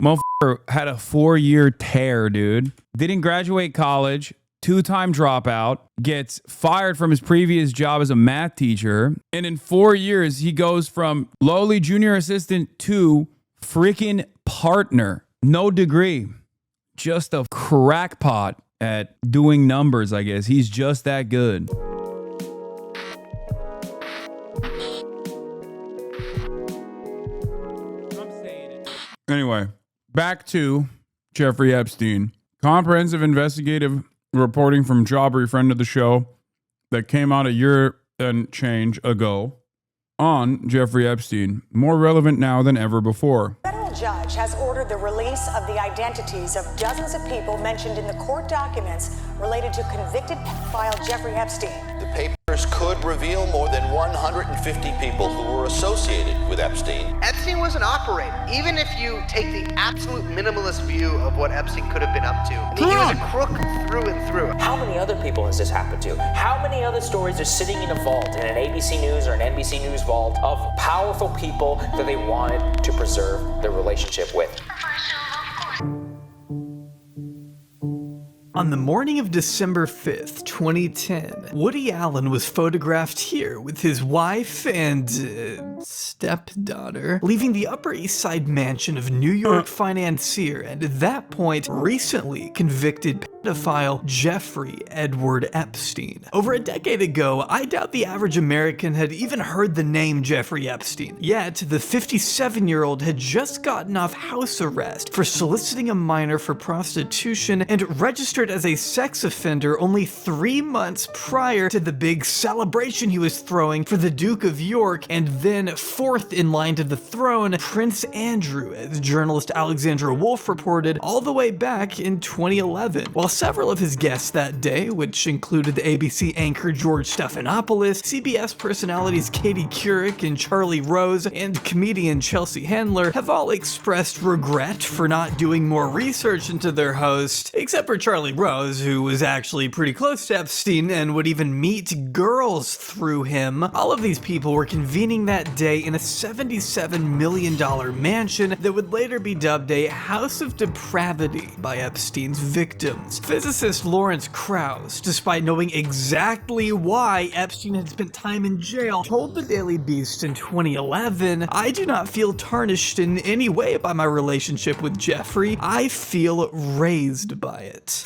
Motherfucker had a 4-year tear, dude. Didn't graduate college, 2-time dropout, gets fired from his previous job as a math teacher, and in 4 years, he goes from lowly junior assistant to freaking partner. No degree. Just a crackpot at doing numbers, I guess. He's just that good. Anyway, back to Jeffrey Epstein. Comprehensive investigative reporting from Jobbery, friend of the show, that came out a year and change ago on Jeffrey Epstein. More relevant now than ever before. A federal judge has ordered the release of the identities of dozens of people mentioned in the court documents related to convicted pedophile Jeffrey Epstein. The papers could reveal more than 150 people who were associated with Epstein. Epstein was an operator. Even if you take the absolute minimalist view of what Epstein could have been up to, he was a crook through and through. How many other people has this happened to? How many other stories are sitting in a vault, in an ABC News or an NBC News vault, of powerful people that they wanted to preserve their relationship with? On the morning of December 5th, 2010, Woody Allen was photographed here with his wife and stepdaughter, leaving the Upper East Side mansion of New York financier and at that point, recently convicted pedophile Jeffrey Edward Epstein. Over a decade ago, I doubt the average American had even heard the name Jeffrey Epstein. Yet, the 57-year-old had just gotten off house arrest for soliciting a minor for prostitution and registered as a sex offender only 3 months prior to the big celebration he was throwing for the Duke of York, and then fourth in line to the throne, Prince Andrew, as journalist Alexandra Wolf reported all the way back in 2011. While several of his guests that day, which included the ABC anchor George Stephanopoulos, CBS personalities Katie Couric and Charlie Rose, and comedian Chelsea Handler, have all expressed regret for not doing more research into their host, except for Charlie Rose, who was actually pretty close to Epstein and would even meet girls through him. All of these people were convening that day in a $77 million mansion that would later be dubbed a House of Depravity by Epstein's victims. Physicist Lawrence Krauss, despite knowing exactly why Epstein had spent time in jail, told the Daily Beast in 2011, "I do not feel tarnished in any way by my relationship with Jeffrey. I feel raised by it."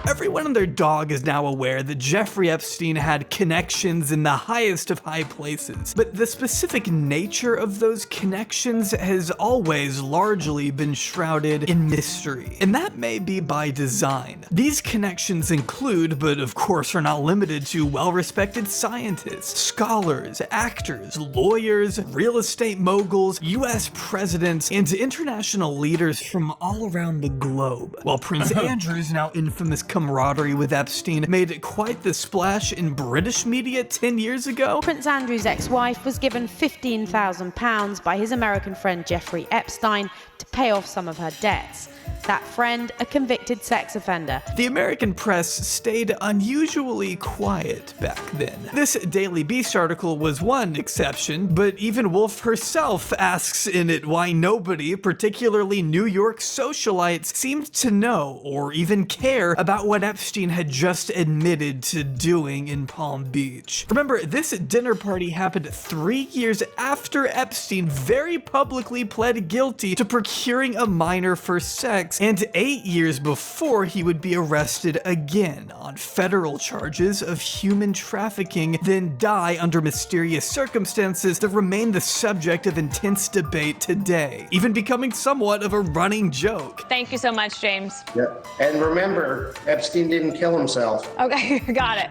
Everyone and their dog is now aware that Jeffrey Epstein had connections in the highest of high places, but the specific nature of those connections has always largely been shrouded in mystery, and that may be by design. These connections include, but of course are not limited to, well-respected scientists, scholars, actors, lawyers, real estate moguls, US presidents, and international leaders from all around the globe. While Prince Andrew's now infamous camaraderie with Epstein made quite the splash in British media 10 years ago, Prince Andrew's ex-wife was given £15,000 by his American friend Jeffrey Epstein to pay off some of her debts. That friend, a convicted sex offender. The American press stayed unusually quiet back then. This Daily Beast article was one exception, but even Wolf herself asks in it why nobody, particularly New York socialites, seemed to know or even care about what Epstein had just admitted to doing in Palm Beach. Remember, this dinner party happened 3 years after Epstein very publicly pled guilty to procuring a minor for sex, and 8 years before he would be arrested again on federal charges of human trafficking, then die under mysterious circumstances that remain the subject of intense debate today, even becoming somewhat of a running joke. Thank you so much, James. Yeah. And remember, Epstein didn't kill himself. Okay, got it.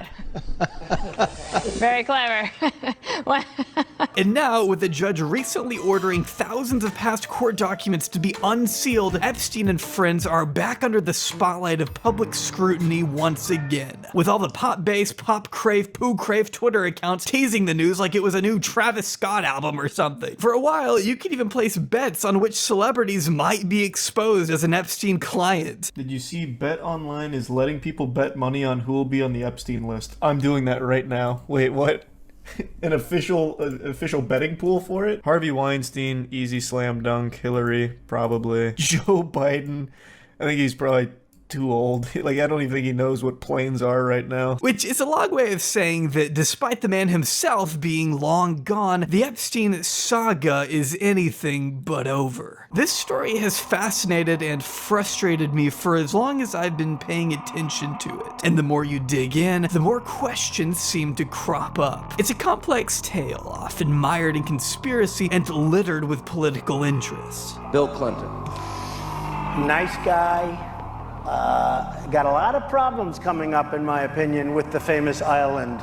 Very clever. And now, with the judge recently ordering thousands of past court documents to be unsealed, Epstein and friends are back under the spotlight of public scrutiny once again, with all the pop-bass, pop-crave, poo-crave Twitter accounts teasing the news like it was a new Travis Scott album or something. For a while, you could even place bets on which celebrities might be exposed as an Epstein client. Did you see Bet Online is letting people bet money on who will be on the Epstein list? I'm doing that right now. Wait, what? an official betting pool for it. Harvey Weinstein, easy slam dunk. Hillary, probably. Joe Biden, I think he's probably too old. Like, I don't even think he knows what planes are right now. Which is a long way of saying that despite the man himself being long gone, the Epstein saga is anything but over. This story has fascinated and frustrated me for as long as I've been paying attention to it. And the more you dig in, the more questions seem to crop up. It's a complex tale, often mired in conspiracy and littered with political interests. Bill Clinton. Nice guy. Got a lot of problems coming up, in my opinion, with the famous island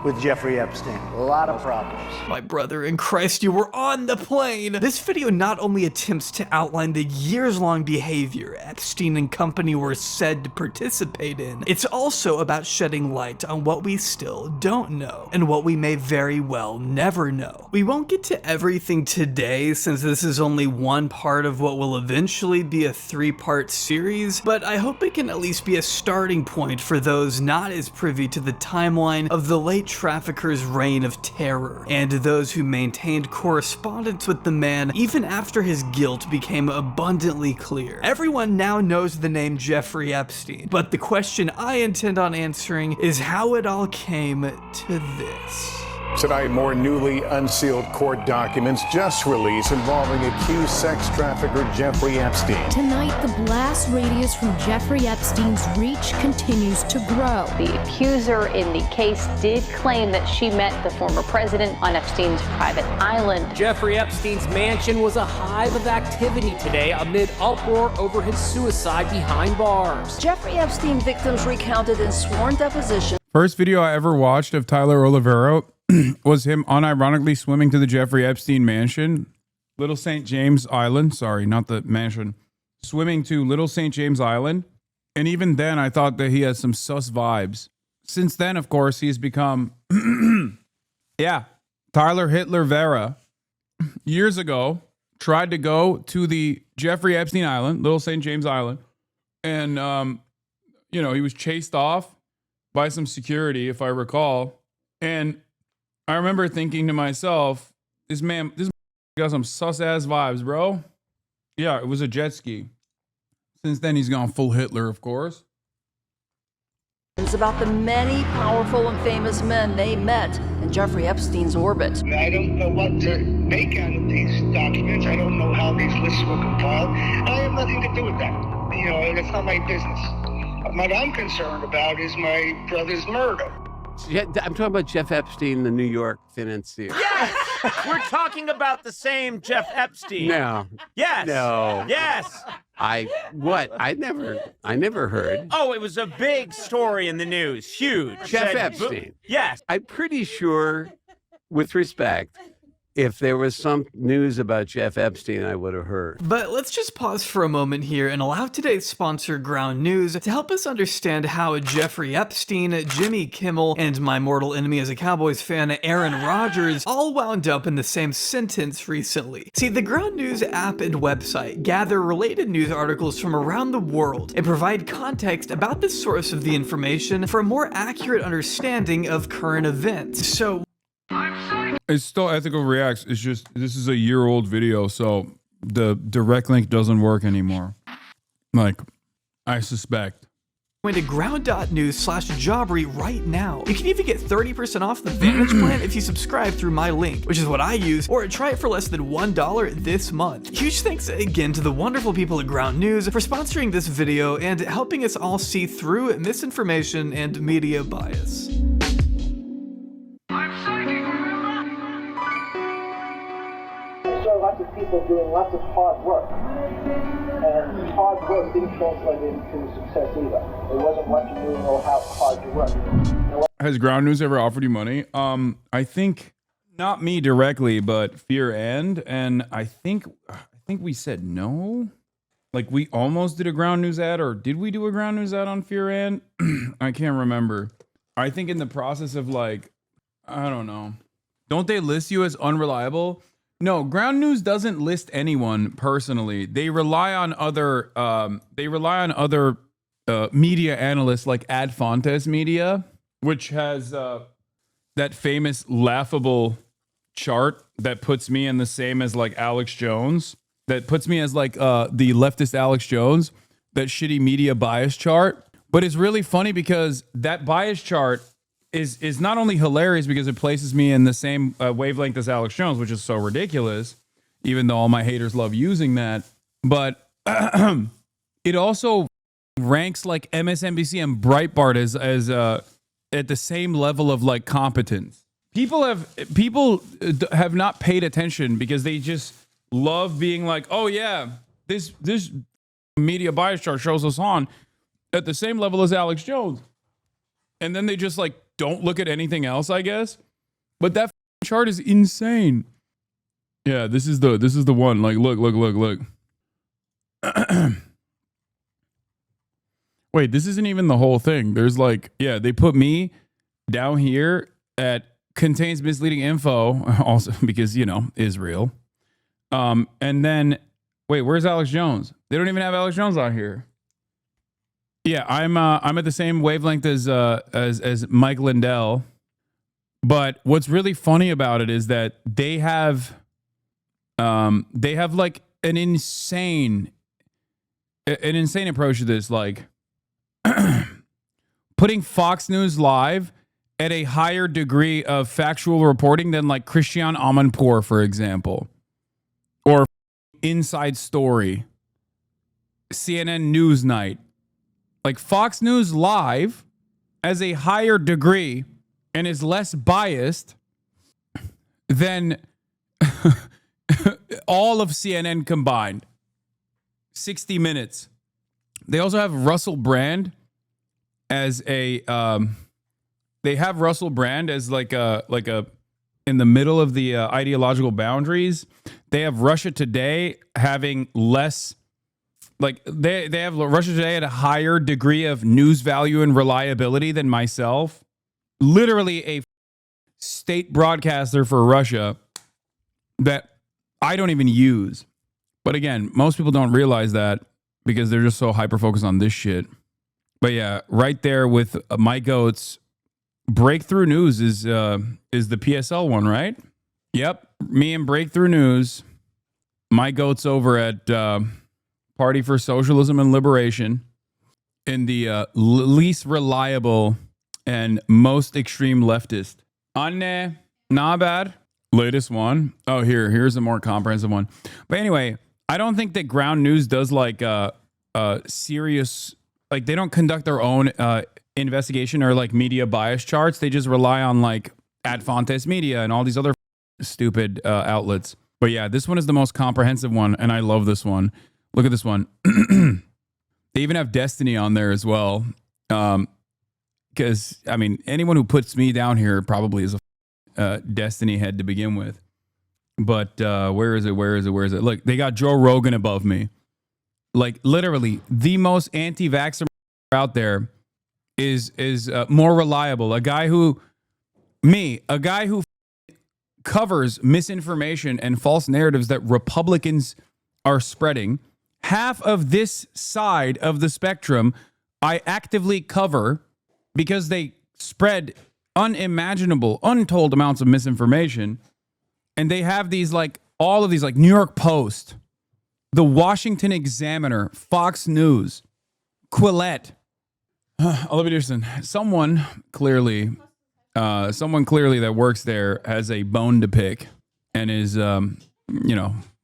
with Jeffrey Epstein. A lot of problems. My brother in Christ, you were on the plane! This video not only attempts to outline the years-long behavior Epstein and company were said to participate in, it's also about shedding light on what we still don't know, and what we may very well never know. We won't get to everything today, since this is only one part of what will eventually be a 3-part series, but I hope it can at least be a starting point for those not as privy to the timeline of the late trafficker's reign of terror, and those who maintained correspondence with the man even after his guilt became abundantly clear. Everyone now knows the name Jeffrey Epstein, but the question I intend on answering is how it all came to this. Tonight, more newly unsealed court documents just released involving accused sex trafficker Jeffrey Epstein. Tonight, the blast radius from Jeffrey Epstein's reach continues to grow. The accuser in the case did claim that she met the former president on Epstein's private island. Jeffrey Epstein's mansion was a hive of activity today amid uproar over his suicide behind bars. Jeffrey Epstein victims recounted in sworn deposition. First video I ever watched of Tyler Olivero was him unironically swimming to the Jeffrey Epstein mansion, Little St. James Island. Sorry, not the mansion. Swimming to Little St. James Island. And even then, I thought that he has some sus vibes. Since then, of course, he's become, Tyler Hitler Vera. Years ago, tried to go to the Jeffrey Epstein Island, Little St. James Island. And, he was chased off by some security, if I recall. And I remember thinking to myself, this man got some sus-ass vibes, bro. Yeah, it was a jet ski. Since then, he's gone full Hitler, of course. It's about the many powerful and famous men they met in Jeffrey Epstein's orbit. I don't know what to make out of these documents. I don't know how these lists were compiled. I have nothing to do with that. That's not my business. What I'm concerned about is my brother's murder. I'm talking about Jeff Epstein, the New York financier. Yes! We're talking about the same Jeff Epstein. No. Yes. No. Yes. I never heard. Oh, it was a big story in the news. Huge. Jeff Epstein. Yes. I'm pretty sure, with respect, if there was some news about Jeff Epstein, I would have heard. But let's just pause for a moment here and allow today's sponsor, Ground News, to help us understand how Jeffrey Epstein, Jimmy Kimmel, and my mortal enemy as a Cowboys fan, Aaron Rodgers, all wound up in the same sentence recently. See, the Ground News app and website gather related news articles from around the world and provide context about the source of the information for a more accurate understanding of current events. So, it's still Ethical Reacts. It's just, this is a year-old video, so the direct link doesn't work anymore. Like, I suspect. Going to ground.news/Jobbery right now. You can even get 30% off the Vantage plan if you subscribe through my link, which is what I use, or try it for less than $1 this month. Huge thanks again to the wonderful people at Ground News for sponsoring this video and helping us all see through misinformation and media bias. Lots of people doing lots of hard work, and hard work didn't translate into success either. It wasn't what you're doing or how hard you work. Has Ground News ever offered you money? I think not me directly, but Fear and I think we said no. Like, we almost did a Ground News ad, or did we do a Ground News ad on Fear and? I can't remember. I think in the process of, like, I don't know. Don't they list you as unreliable? No, Ground News doesn't list anyone personally. They rely on other media analysts like Ad Fontes Media, which has that famous laughable chart that puts me in the same as like Alex Jones, that puts me as like the leftist Alex Jones, that shitty media bias chart. But it's really funny because that bias chart is not only hilarious because it places me in the same wavelength as Alex Jones, which is so ridiculous, even though all my haters love using that, but it also ranks like MSNBC and Breitbart as at the same level of like competence. People have not paid attention because they just love being like, oh yeah, this media bias chart shows us on at the same level as Alex Jones, and then they just like don't look at anything else, I guess. But that chart is insane. Yeah, this is the one. Like, look. Wait, this isn't even the whole thing. There's like, yeah, they put me down here at contains misleading info, also because, you know, Israel. And then, wait, where's Alex Jones? They don't even have Alex Jones on here. Yeah, I'm at the same wavelength as Mike Lindell. But what's really funny about it is that they have like an insane approach to this, like putting Fox News Live at a higher degree of factual reporting than like Christian Amanpour, for example, or Inside Story, CNN Newsnight. Like Fox News Live as a higher degree and is less biased than all of CNN combined. 60 Minutes. They also have Russell Brand as a like a in the middle of the ideological boundaries. They have Russia Today having less, like they have Russia Today at a higher degree of news value and reliability than myself. Literally a state broadcaster for Russia that I don't even use. But again, most people don't realize that because they're just so hyper-focused on this shit. But yeah, right there with my goats, Breakthrough News is the PSL one, right? Yep, me and Breakthrough News. My goats over at Party for Socialism and Liberation in the least reliable and most extreme leftist. Anne, not bad. Latest one. Oh, here's a more comprehensive one. But anyway, I don't think that Ground News does like serious, like they don't conduct their own investigation or like media bias charts. They just rely on like Ad Fontes Media and all these other stupid outlets. But yeah, this one is the most comprehensive one, and I love this one. Look at this one. They even have Destiny on there as well. Because, I mean, anyone who puts me down here probably is a Destiny head to begin with. But where is it? Look, they got Joe Rogan above me. Like, literally, the most anti-vaxxer out there is more reliable. A guy who covers misinformation and false narratives that Republicans are spreading. Half of this side of the spectrum I actively cover because they spread unimaginable, untold amounts of misinformation. And they have these like, all of these like New York Post, the Washington Examiner, Fox News, Quillette, Olivia Peterson, someone clearly that works there has a bone to pick and is,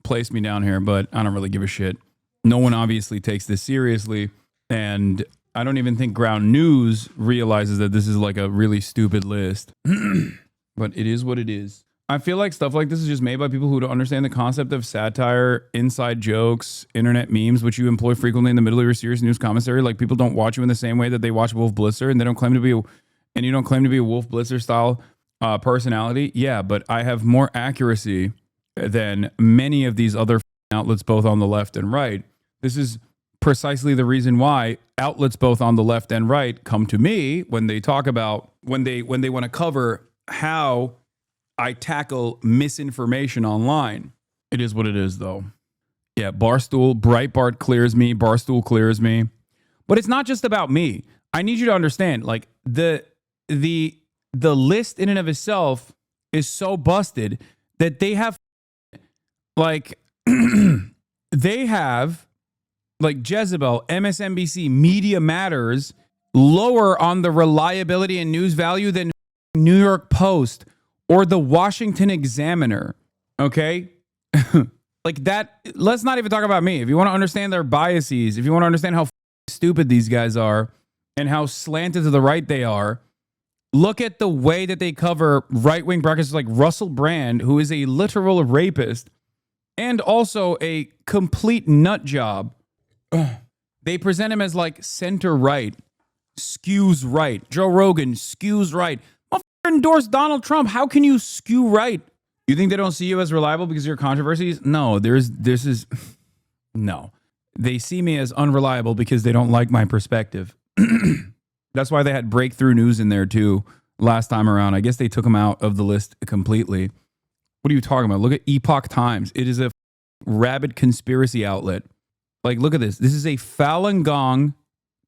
placed me down here, but I don't really give a shit. No one obviously takes this seriously. And I don't even think Ground News realizes that this is like a really stupid list. But it is what it is. I feel like stuff like this is just made by people who don't understand the concept of satire, inside jokes, internet memes, which you employ frequently in the middle of your serious news commentary. Like people don't watch you in the same way that they watch Wolf Blitzer, and they don't claim to be, and you don't claim to be a Wolf Blitzer style personality. Yeah, but I have more accuracy than many of these other outlets, both on the left and right. This is precisely the reason why outlets both on the left and right come to me when they talk about when they want to cover how I tackle misinformation online. It is what it is, though. Yeah, Breitbart clears me. Barstool clears me. But it's not just about me. I need you to understand, like the the list in and of itself is so busted that they have like they have like Jezebel, MSNBC, Media Matters lower on the reliability and news value than New York Post or the Washington Examiner. Okay? Like that. Let's not even talk about me. If you want to understand their biases, if you want to understand how stupid these guys are and how slanted to the right they are, look at the way that they cover right-wing broadcasters like Russell Brand, who is a literal rapist and also a complete nut job. They present him as like center-right, skews right. Joe Rogan, skews right. Motherfucker endorsed Donald Trump. How can you skew right? You think they don't see you as reliable because of your controversies? No, no. They see me as unreliable because they don't like my perspective. That's why they had Breakthrough News in there too last time around. I guess they took them out of the list completely. What are you talking about? Look at Epoch Times. It is a rabid conspiracy outlet. Like, look at this. This is a Falun Gong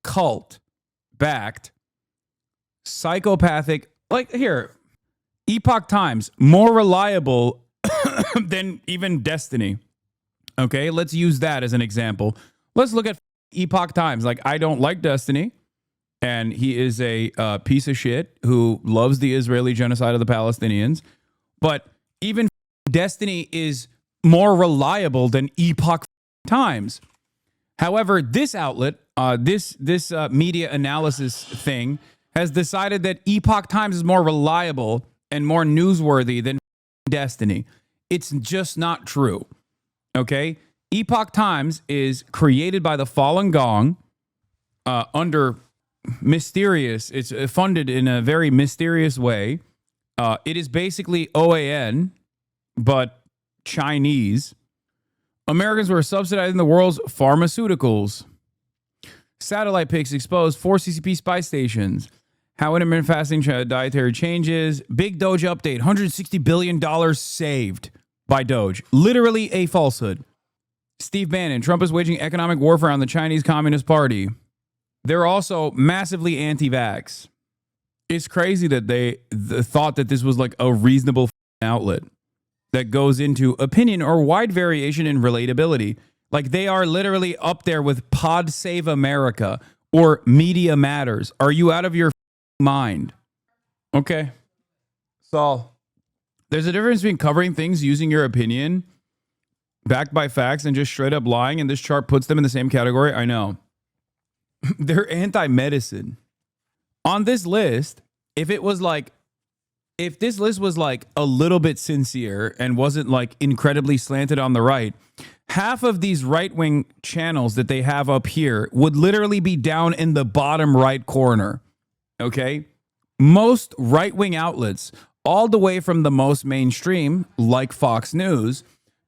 cult backed psychopathic. Like here, Epoch Times, more reliable than even Destiny. Okay, let's use that as an example. Let's look at Epoch Times. Like, I don't like Destiny, and he is a piece of shit who loves the Israeli genocide of the Palestinians. But even Destiny is more reliable than Epoch Times. However, this outlet, this media analysis thing, has decided that Epoch Times is more reliable and more newsworthy than Destiny. It's just not true. Okay? Epoch Times is created by the Falun Gong under mysterious, it's funded in a very mysterious way. It is basically OAN, but Chinese. Americans were subsidizing the world's pharmaceuticals. Satellite pics expose 4 CCP spy stations. How intermittent fasting dietary changes. Big Doge update. $160 billion saved by Doge. Literally a falsehood. Steve Bannon. Trump is waging economic warfare on the Chinese Communist Party. They're also massively anti-vax. It's crazy that they thought that this was like a reasonable outlet that goes into opinion or wide variation in relatability. Like, they are literally up there with Pod Save America or Media Matters. Are you out of your mind? Okay. So there's a difference between covering things using your opinion backed by facts and just straight up lying. And this chart puts them in the same category. I know. They're anti-medicine. On this list, if this list was like a little bit sincere and wasn't like incredibly slanted on the right, half of these right-wing channels that they have up here would literally be down in the bottom right corner. Okay? Most right-wing outlets, all the way from the most mainstream, like Fox News,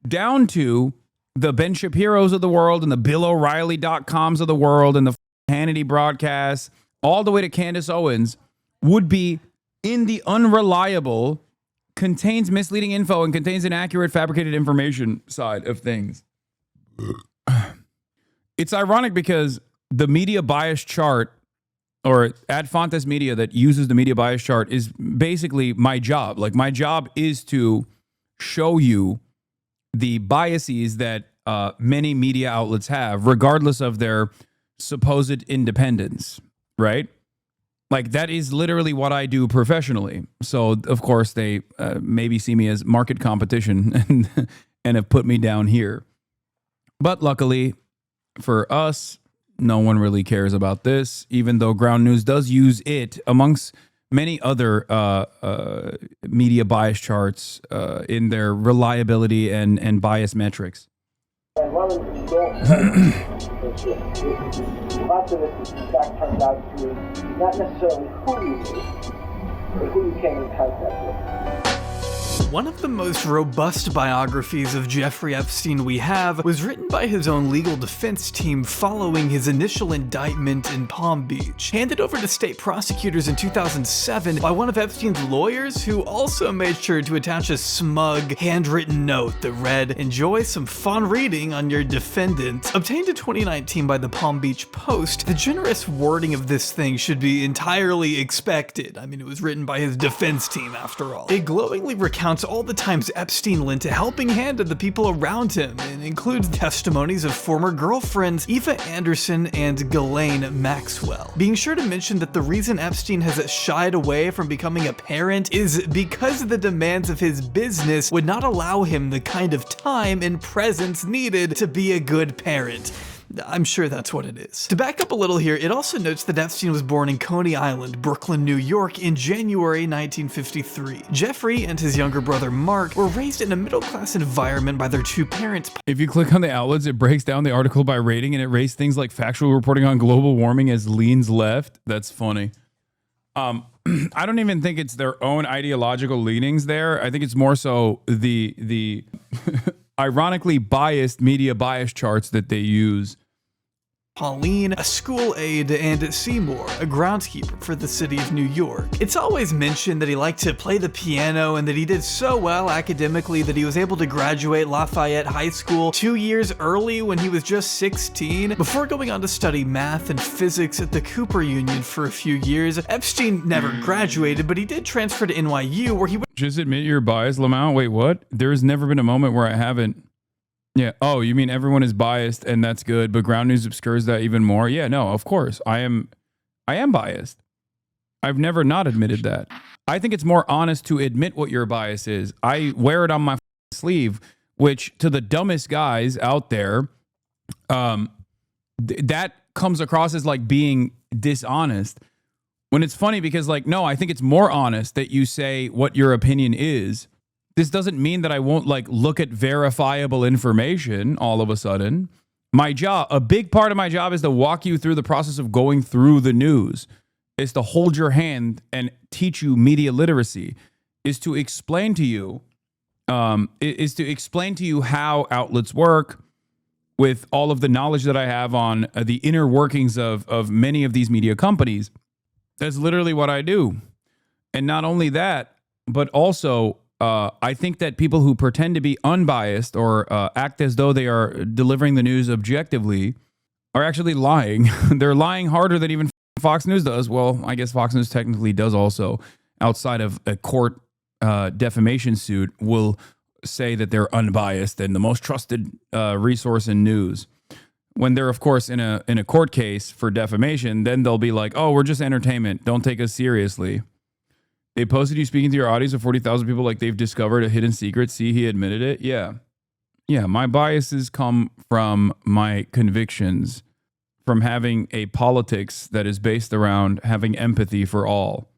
down to the Ben Shapiro's of the world and the BillO'Reilly.coms of the world and the Hannity broadcasts, all the way to Candace Owens, would be in the unreliable, contains misleading info and contains inaccurate, fabricated information side of things. It's ironic because the media bias chart, or Ad Fontes Media that uses the media bias chart, is basically my job. Like, my job is to show you the biases that many media outlets have, regardless of their supposed independence, right? Like, that is literally what I do professionally. So, of course, they maybe see me as market competition and have put me down here. But luckily for us, no one really cares about this, even though Ground News does use it amongst many other media bias charts in their reliability and bias metrics. And one of the lots of it, in fact, turned out to be not necessarily who you knew, but who you came in contact with. One of the most robust biographies of Jeffrey Epstein we have was written by his own legal defense team following his initial indictment in Palm Beach, handed over to state prosecutors in 2007 by one of Epstein's lawyers, who also made sure to attach a smug, handwritten note that read, "Enjoy some fun reading on your defendant." Obtained in 2019 by the Palm Beach Post, the generous wording of this thing should be entirely expected. I mean, it was written by his defense team after all. It glowingly recounts all the times Epstein lent a helping hand to the people around him, and includes testimonies of former girlfriends Eva Anderson and Ghislaine Maxwell. Being sure to mention that the reason Epstein has shied away from becoming a parent is because the demands of his business would not allow him the kind of time and presence needed to be a good parent. I'm sure that's what it is. To back up a little here, it also notes that Epstein was born in Coney Island, Brooklyn, New York in January 1953. Jeffrey and his younger brother Mark were raised in a middle-class environment by their two parents. If you click on the outlets, it breaks down the article by rating, and it rates things like factual reporting on global warming as leans left. That's funny. I don't even think it's their own ideological leanings there. I think it's more so the ironically biased media bias charts that they use. Pauline, a school aide, and Seymour, a groundskeeper for the city of New York. It's always mentioned that he liked to play the piano and that he did so well academically that he was able to graduate Lafayette High School 2 years early when he was just 16, before going on to study math and physics at the Cooper Union for a few years. Epstein never graduated, but he did transfer to NYU, where he would just admit you're biased, Lamau. Wait, what? There's never been a moment where I haven't. Yeah. Oh, you mean everyone is biased, and that's good, but Ground News obscures that even more? Yeah, no, of course. I am biased. I've never not admitted that. I think it's more honest to admit what your bias is. I wear it on my sleeve, which to the dumbest guys out there, that comes across as like being dishonest. When it's funny because, like, no, I think it's more honest that you say what your opinion is. This doesn't mean that I won't like look at verifiable information all of a sudden. My job, a big part of my job is to walk you through the process of going through the news, is to hold your hand and teach you media literacy, is to explain to you, how outlets work with all of the knowledge that I have on the inner workings of many of these media companies. That's literally what I do. And not only that, but also I think that people who pretend to be unbiased or act as though they are delivering the news objectively are actually lying. They're lying harder than even Fox News does. Well, I guess Fox News technically does also, outside of a court defamation suit, will say that they're unbiased and the most trusted resource in news. When they're, of course, in a court case for defamation, then they'll be like, oh, we're just entertainment. Don't take us seriously. They posted you speaking to your audience of 40,000 people like they've discovered a hidden secret. See, he admitted it. Yeah. Yeah, my biases come from my convictions, from having a politics that is based around having empathy for all.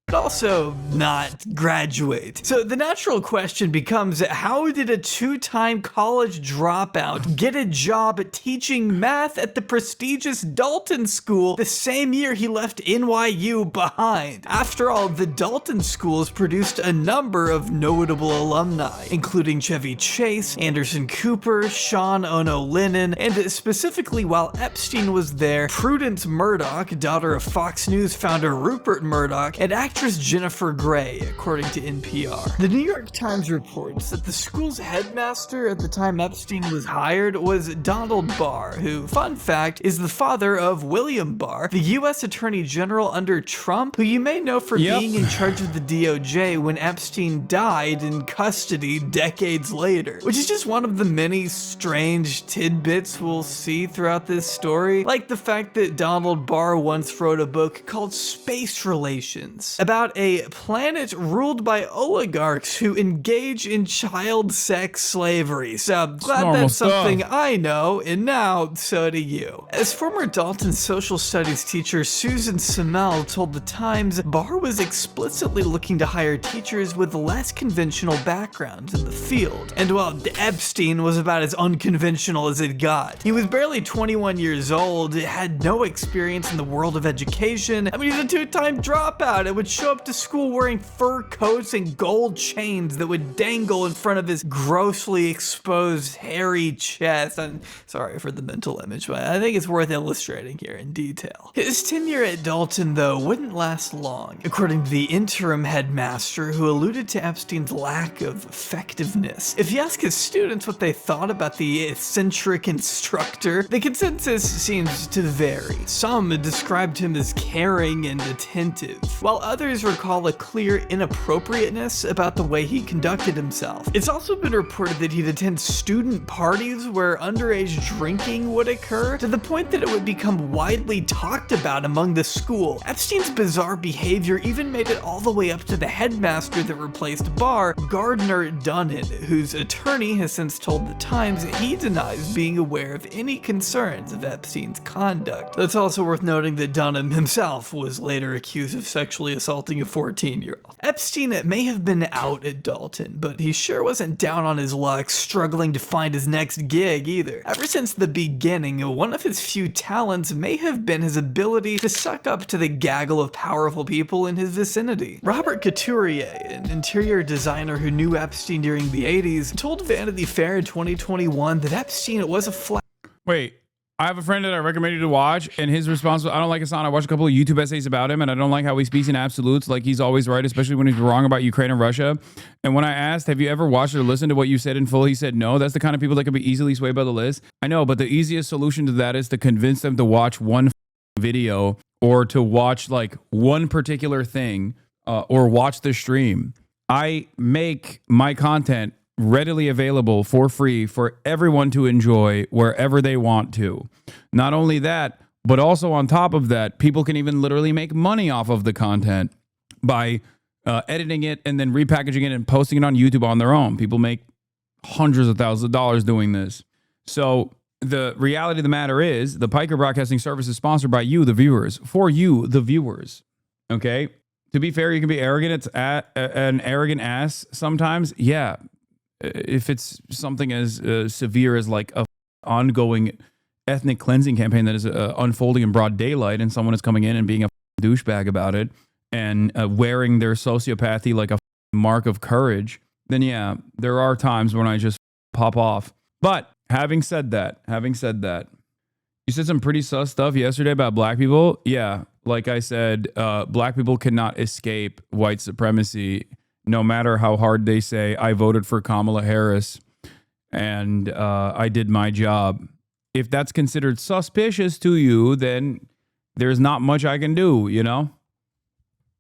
But also not graduate. So the natural question becomes, how did a two-time college dropout get a job teaching math at the prestigious Dalton School the same year he left NYU behind? After all, the Dalton schools produced a number of notable alumni, including Chevy Chase, Anderson Cooper, Sean Ono Lennon, and specifically while Epstein was there, Prudence Murdoch, daughter of Fox News founder Rupert Murdoch, and actress Jennifer Grey, according to NPR. The New York Times reports that the school's headmaster at the time Epstein was hired was Donald Barr, who, fun fact, is the father of William Barr, the U.S. Attorney General under Trump, who you may know for being in charge of the DOJ when Epstein died in custody decades later, which is just one of the many strange tidbits we'll see throughout this story, like the fact that Donald Barr once wrote a book called Space Relations, about a planet ruled by oligarchs who engage in child sex slavery. So glad that's something I know, and now so do you. As former Dalton social studies teacher Susan Semel told The Times, Barr was explicitly looking to hire teachers with less conventional backgrounds in the field. And while Epstein was about as unconventional as it got, he was barely 21 years old, had no experience in the world of education. I mean, he's a two-time dropout, which show up to school wearing fur coats and gold chains that would dangle in front of his grossly exposed hairy chest. I'm sorry for the mental image, but I think it's worth illustrating here in detail. His tenure at Dalton, though, wouldn't last long, according to the interim headmaster, who alluded to Epstein's lack of effectiveness. If you ask his students what they thought about the eccentric instructor, the consensus seems to vary. Some described him as caring and attentive, while others recall a clear inappropriateness about the way he conducted himself. It's also been reported that he'd attend student parties where underage drinking would occur, to the point that it would become widely talked about among the school. Epstein's bizarre behavior even made it all the way up to the headmaster that replaced Barr, Gardner Dunnan, whose attorney has since told the Times that he denies being aware of any concerns of Epstein's conduct. It's also worth noting that Dunham himself was later accused of sexually assaulting a 14-year-old. Epstein may have been out at Dalton, but he sure wasn't down on his luck, struggling to find his next gig either. Ever since the beginning, one of his few talents may have been his ability to suck up to the gaggle of powerful people in his vicinity. Robert Couturier, an interior designer who knew Epstein during the 80s, told Vanity Fair in 2021 that Epstein was a flat. Wait, I have a friend that I recommend you to watch, and his response was, I don't like Hasan. I watched a couple of YouTube essays about him, and I don't like how he speaks in absolutes, like he's always right, especially when he's wrong about Ukraine and Russia. And when I asked, have you ever watched or listened to what you said in full, he said no. That's the kind of people that can be easily swayed by the list. I know, but the easiest solution to that is to convince them to watch one video or to watch like one particular thing or watch the stream. I make my content readily available for free for everyone to enjoy wherever they want to. Not only that, but also on top of that, people can even literally make money off of the content by editing it and then repackaging it and posting it on YouTube on their own. People make hundreds of thousands of dollars doing this. So the reality of the matter is the Piker Broadcasting Service is sponsored by you, the viewers, for you, the viewers. Okay? To be fair, you can be arrogant. It's an arrogant ass sometimes. Yeah. If it's something as severe as like a ongoing ethnic cleansing campaign that is unfolding in broad daylight, and someone is coming in and being a douchebag about it and wearing their sociopathy like a mark of courage, then yeah, there are times when I just pop off. But having said that, you said some pretty sus stuff yesterday about black people. Yeah, like I said, black people cannot escape white supremacy. No matter how hard they say, I voted for Kamala Harris and I did my job. If that's considered suspicious to you, then there's not much I can do, you know?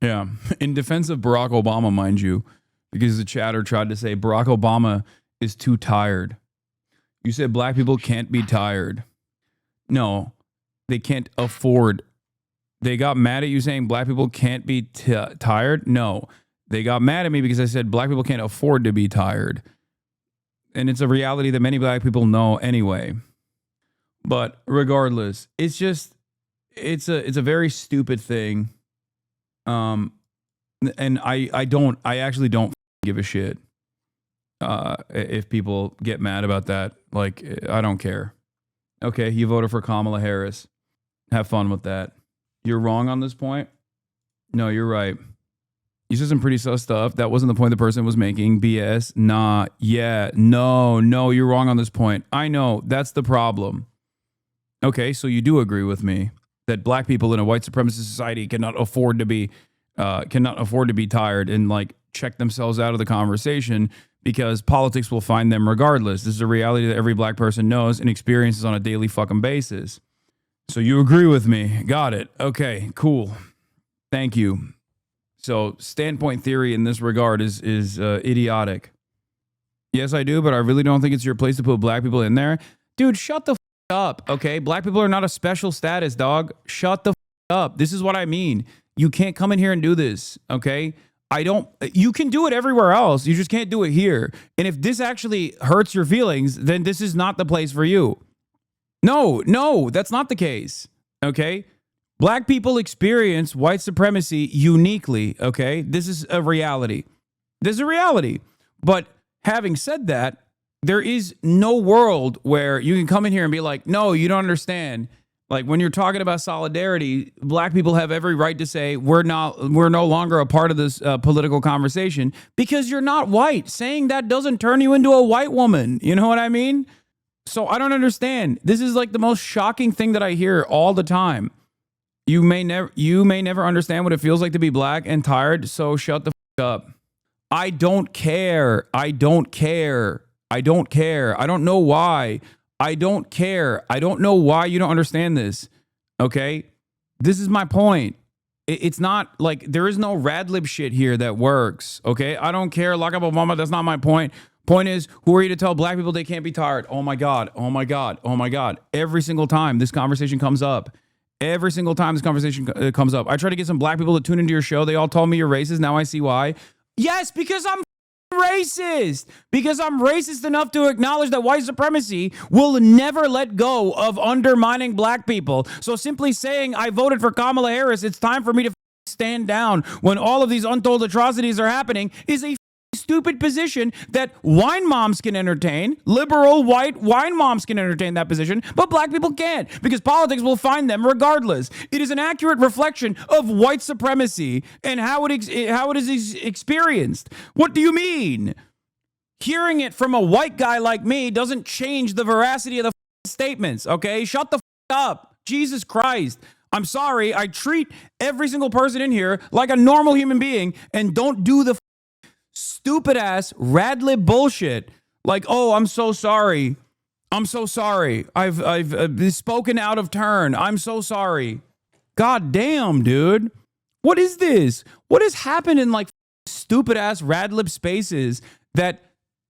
Yeah. In defense of Barack Obama, mind you, because the chatter tried to say Barack Obama is too tired. You said black people can't be tired. No, they can't afford. They got mad at you saying black people can't be tired? No. They got mad at me because I said black people can't afford to be tired. And it's a reality that many black people know anyway. But regardless, it's a very stupid thing. And I actually don't give a shit if people get mad about that. Like, I don't care. Okay, you voted for Kamala Harris. Have fun with that. You're wrong on this point. No, you're right. You said some pretty sus stuff. That wasn't the point the person was making. BS. Nah. Yeah. No, you're wrong on this point. I know. That's the problem. Okay, so you do agree with me that black people in a white supremacist society cannot afford to be tired and like check themselves out of the conversation because politics will find them regardless. This is a reality that every black person knows and experiences on a daily fucking basis. So you agree with me. Got it. Okay, cool. Thank you. So standpoint theory in this regard is idiotic. Yes, I do, but I really don't think it's your place to put black people in there. Dude, shut the f*** up, okay? Black people are not a special status, dog. Shut the f*** up. This is what I mean. You can't come in here and do this, okay? You can do it everywhere else. You just can't do it here. And if this actually hurts your feelings, then this is not the place for you. No, that's not the case, okay? Black people experience white supremacy uniquely, okay? This is a reality. But having said that, there is no world where you can come in here and be like, no, you don't understand. Like when you're talking about solidarity, black people have every right to say we're no longer a part of this political conversation because you're not white. Saying that doesn't turn you into a white woman. You know what I mean? So I don't understand. This is like the most shocking thing that I hear all the time. You may never understand what it feels like to be black and tired, so shut the f up. I don't care. I don't care. I don't care. I don't know why. I don't care. I don't know why you don't understand this. Okay? This is my point. It's not like there is no rad lib shit here that works. Okay? I don't care. Lock up Obama. That's not my point. Point is, who are you to tell black people they can't be tired? Oh my God. Oh my God. Oh my God. Every single time this conversation comes up. Every single time this conversation comes up. I try to get some black people to tune into your show. They all told me you're racist. Now I see why. Yes, because I'm racist. Because I'm racist enough to acknowledge that white supremacy will never let go of undermining black people. So simply saying I voted for Kamala Harris, it's time for me to stand down when all of these untold atrocities are happening is a stupid position that wine moms can entertain. Liberal white wine moms can entertain that position, but black people can't because politics will find them regardless. It is an accurate reflection of white supremacy and how it is experienced. What do you mean? Hearing it from a white guy like me doesn't change the veracity of the statements, okay? Shut the up. Jesus Christ. I'm sorry. I treat every single person in here like a normal human being and don't do the stupid ass rad lib bullshit like, oh, I'm so sorry. I'm so sorry. I've spoken out of turn. I'm so sorry. God damn, dude. What is this? What has happened in like stupid ass rad lib spaces that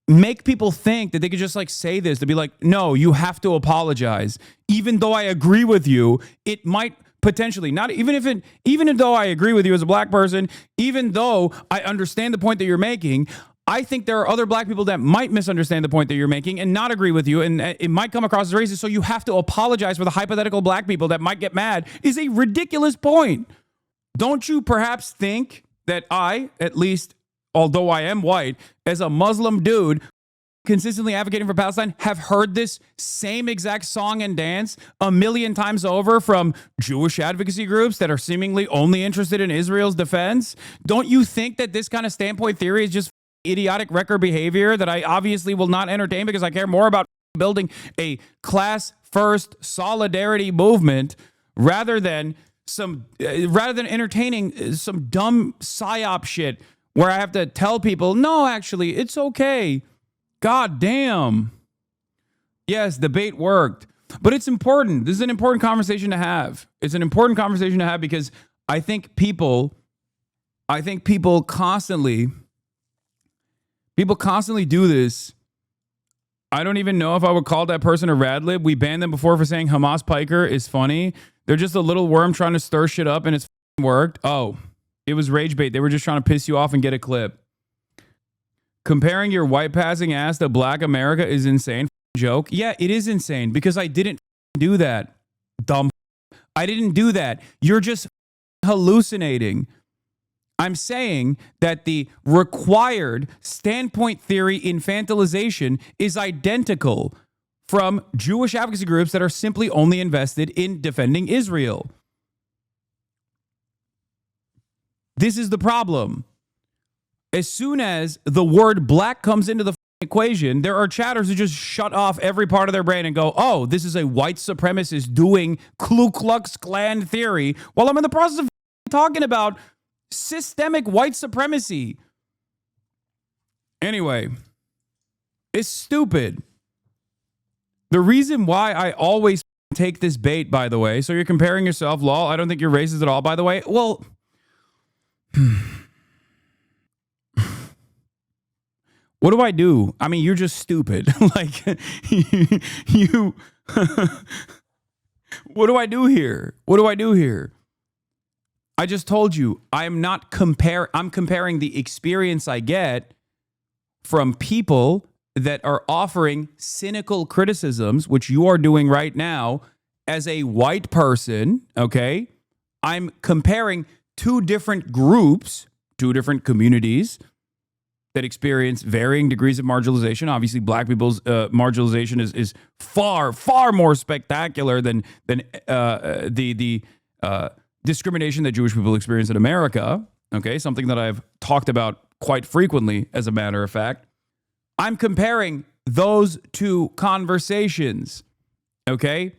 make people think that they could just like say this to be like, no, you have to apologize. Even though I agree with you, it might potentially not even though I agree with you as a black person, even though I understand the point that you're making, I think there are other black people that might misunderstand the point that you're making and not agree with you. And it might come across as racist. So you have to apologize for the hypothetical black people that might get mad is a ridiculous point. Don't you perhaps think that I, at least, although I am white, as a Muslim dude, consistently advocating for Palestine, have heard this same exact song and dance a million times over from Jewish advocacy groups that are seemingly only interested in Israel's defense? Don't you think that this kind of standpoint theory is just idiotic record behavior that I obviously will not entertain because I care more about building a class first solidarity movement rather than entertaining some dumb psyop shit where I have to tell people, no, actually, it's okay. God damn. Yes, debate worked. But it's important. This is an important conversation to have. It's an important conversation to have because I think people constantly do this. I don't even know if I would call that person a rad lib. We banned them before for saying Hasan Piker is funny. They're just a little worm trying to stir shit up and it's worked. Oh, it was rage bait. They were just trying to piss you off and get a clip. Comparing your white passing ass to black America is insane. Joke. Yeah, it is insane because I didn't do that. Dumb. I didn't do that. You're just hallucinating. I'm saying that the required standpoint theory infantilization is identical from Jewish advocacy groups that are simply only invested in defending Israel. This is the problem. As soon as the word black comes into the equation, there are chatters who just shut off every part of their brain and go, oh, this is a white supremacist doing Ku Klux Klan theory while I'm in the process of talking about systemic white supremacy. Anyway, it's stupid. The reason why I always take this bait, by the way, so you're comparing yourself, lol, I don't think you're racist at all, by the way. Well, what do I do? I mean, you're just stupid. Like, you what do I do here? What do I do here? I just told you, I'm comparing the experience I get from people that are offering cynical criticisms, which you are doing right now as a white person, okay? I'm comparing two different groups, two different communities, that experience varying degrees of marginalization. Obviously, black people's marginalization is far, far more spectacular than the discrimination that Jewish people experience in America. Okay, something that I've talked about quite frequently, as a matter of fact. I'm comparing those two conversations. Okay,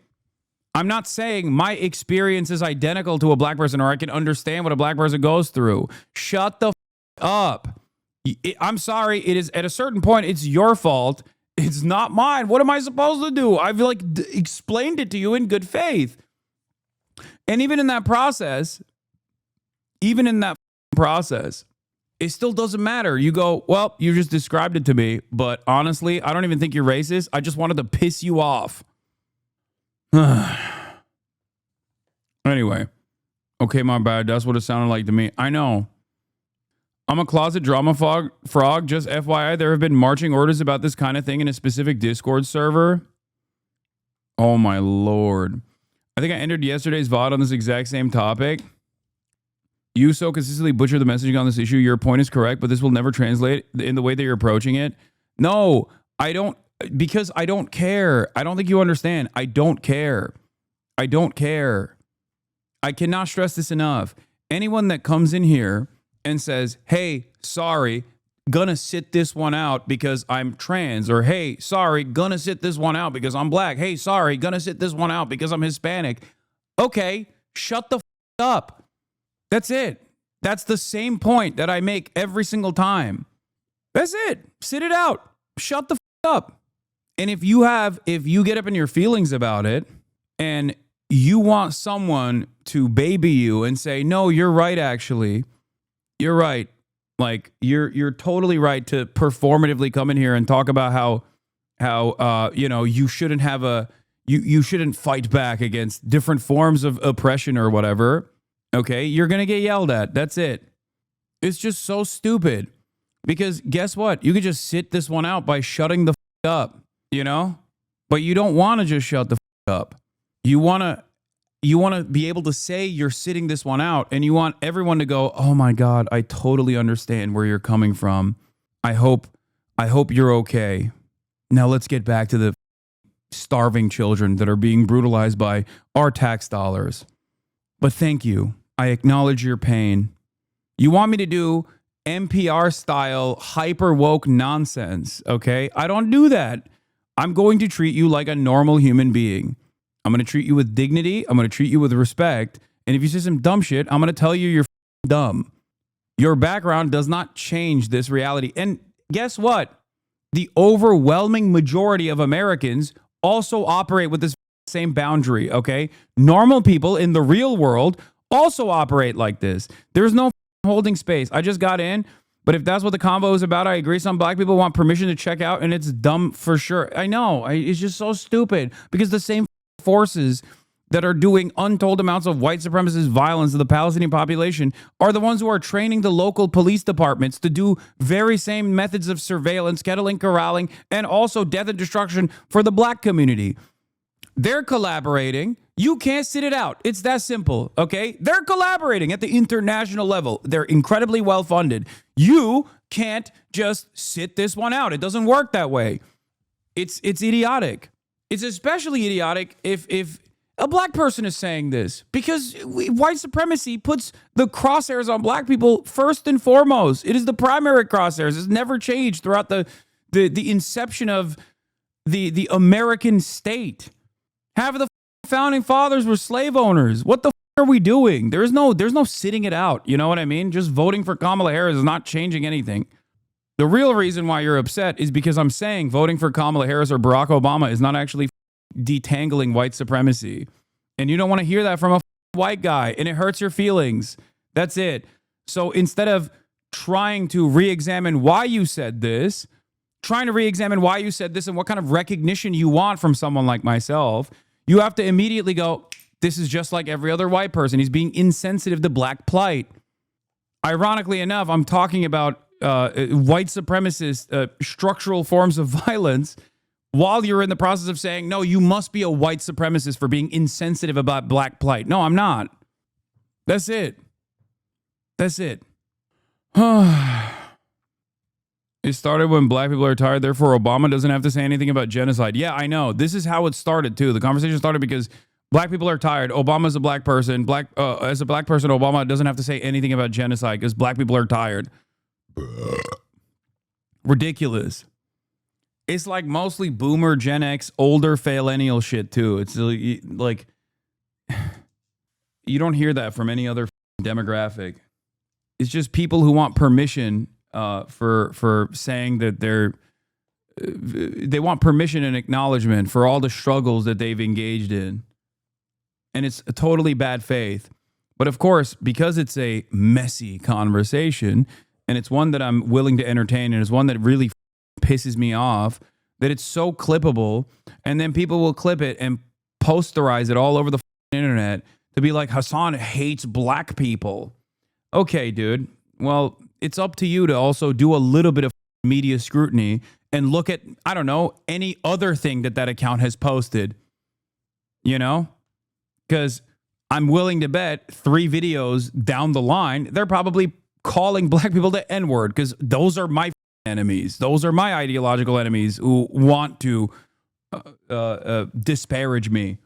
I'm not saying my experience is identical to a black person or I can understand what a black person goes through. Shut the up. I'm sorry. It is at a certain point, it's your fault. It's not mine. What am I supposed to do? I've explained it to you in good faith. And even in that process, it still doesn't matter. You go, well, you just described it to me, but honestly, I don't even think you're racist. I just wanted to piss you off. Anyway, okay, my bad. That's what it sounded like to me. I know. I'm a closet drama frog. Just FYI, there have been marching orders about this kind of thing in a specific Discord server. Oh, my Lord. I think I entered yesterday's VOD on this exact same topic. You so consistently butcher the messaging on this issue. Your point is correct, but this will never translate in the way that you're approaching it. No, I don't, because I don't care. I don't think you understand. I don't care. I don't care. I cannot stress this enough. Anyone that comes in here and says, hey, sorry, gonna sit this one out because I'm trans, or hey, sorry, gonna sit this one out because I'm black. Hey, sorry, gonna sit this one out because I'm Hispanic. Okay, shut the up. That's it. That's the same point that I make every single time. That's it. Sit it out. Shut the up. And if you get up in your feelings about it and you want someone to baby you and say, no, you're right, actually. You're right. Like you're totally right to performatively come in here and talk about how you shouldn't have you shouldn't fight back against different forms of oppression or whatever. Okay, you're going to get yelled at. That's it. It's just so stupid. Because guess what? You could just sit this one out by shutting the up, But you don't want to just shut the up. You want to be able to say you're sitting this one out, and you want everyone to go, "Oh my God, I totally understand where you're coming from. I hope you're okay." Now let's get back to the starving children that are being brutalized by our tax dollars. But thank you. I acknowledge your pain. You want me to do NPR style hyper woke nonsense, okay? I don't do that. I'm going to treat you like a normal human being. I'm going to treat you with dignity. I'm going to treat you with respect. And if you say some dumb shit, I'm going to tell you you're dumb. Your background does not change this reality. And guess what? The overwhelming majority of Americans also operate with this same boundary, okay? Normal people in the real world also operate like this. There's no holding space. I just got in, but if that's what the convo is about, I agree. Some black people want permission to check out, and it's dumb for sure. I know. It's just so stupid because the same forces that are doing untold amounts of white supremacist violence to the Palestinian population are the ones who are training the local police departments to do very same methods of surveillance, kettling, corralling, and also death and destruction for the black community. They're collaborating. You can't sit it out. It's that simple, okay? They're collaborating at the international level. They're incredibly well funded. You can't just sit this one out. It doesn't work that way. It's idiotic. It's especially idiotic if a black person is saying this, because white supremacy puts the crosshairs on black people first and foremost. It is the primary crosshairs. It's never changed throughout the inception of the American state. Half of the founding fathers were slave owners. What the are we doing? There's no sitting it out. You know what I mean? Just voting for Kamala Harris is not changing anything. The real reason why you're upset is because I'm saying voting for Kamala Harris or Barack Obama is not actually detangling white supremacy. And you don't want to hear that from a white guy, and it hurts your feelings. That's it. So instead of trying to re-examine why you said this, and what kind of recognition you want from someone like myself, you have to immediately go, this is just like every other white person. He's being insensitive to black plight. Ironically enough, I'm talking about white supremacist structural forms of violence while you're in the process of saying, no, you must be a white supremacist for being insensitive about black plight. No, I'm not. That's it. It started when black people are tired, therefore Obama doesn't have to say anything about genocide. Yeah, I know. This is how it started too. The conversation started because black people are tired. Obama's a black person. As a black person, Obama doesn't have to say anything about genocide because black people are tired. Ridiculous. It's like mostly boomer, Gen X, older, millennial shit too. It's like you don't hear that from any other demographic. It's just people who want permission for saying that they want permission and acknowledgement for all the struggles that they've engaged in. And it's a totally bad faith. But of course, because it's a messy conversation and it's one that I'm willing to entertain and it's one that really pisses me off, that it's so clippable, and then people will clip it and posterize it all over the internet to be like, Hasan hates black people. Okay, dude. Well, it's up to you to also do a little bit of media scrutiny and look at, I don't know, any other thing that account has posted, you know? Because I'm willing to bet 3 videos down the line, they're probably calling black people the N-word because those are my enemies. Those are my ideological enemies who want to disparage me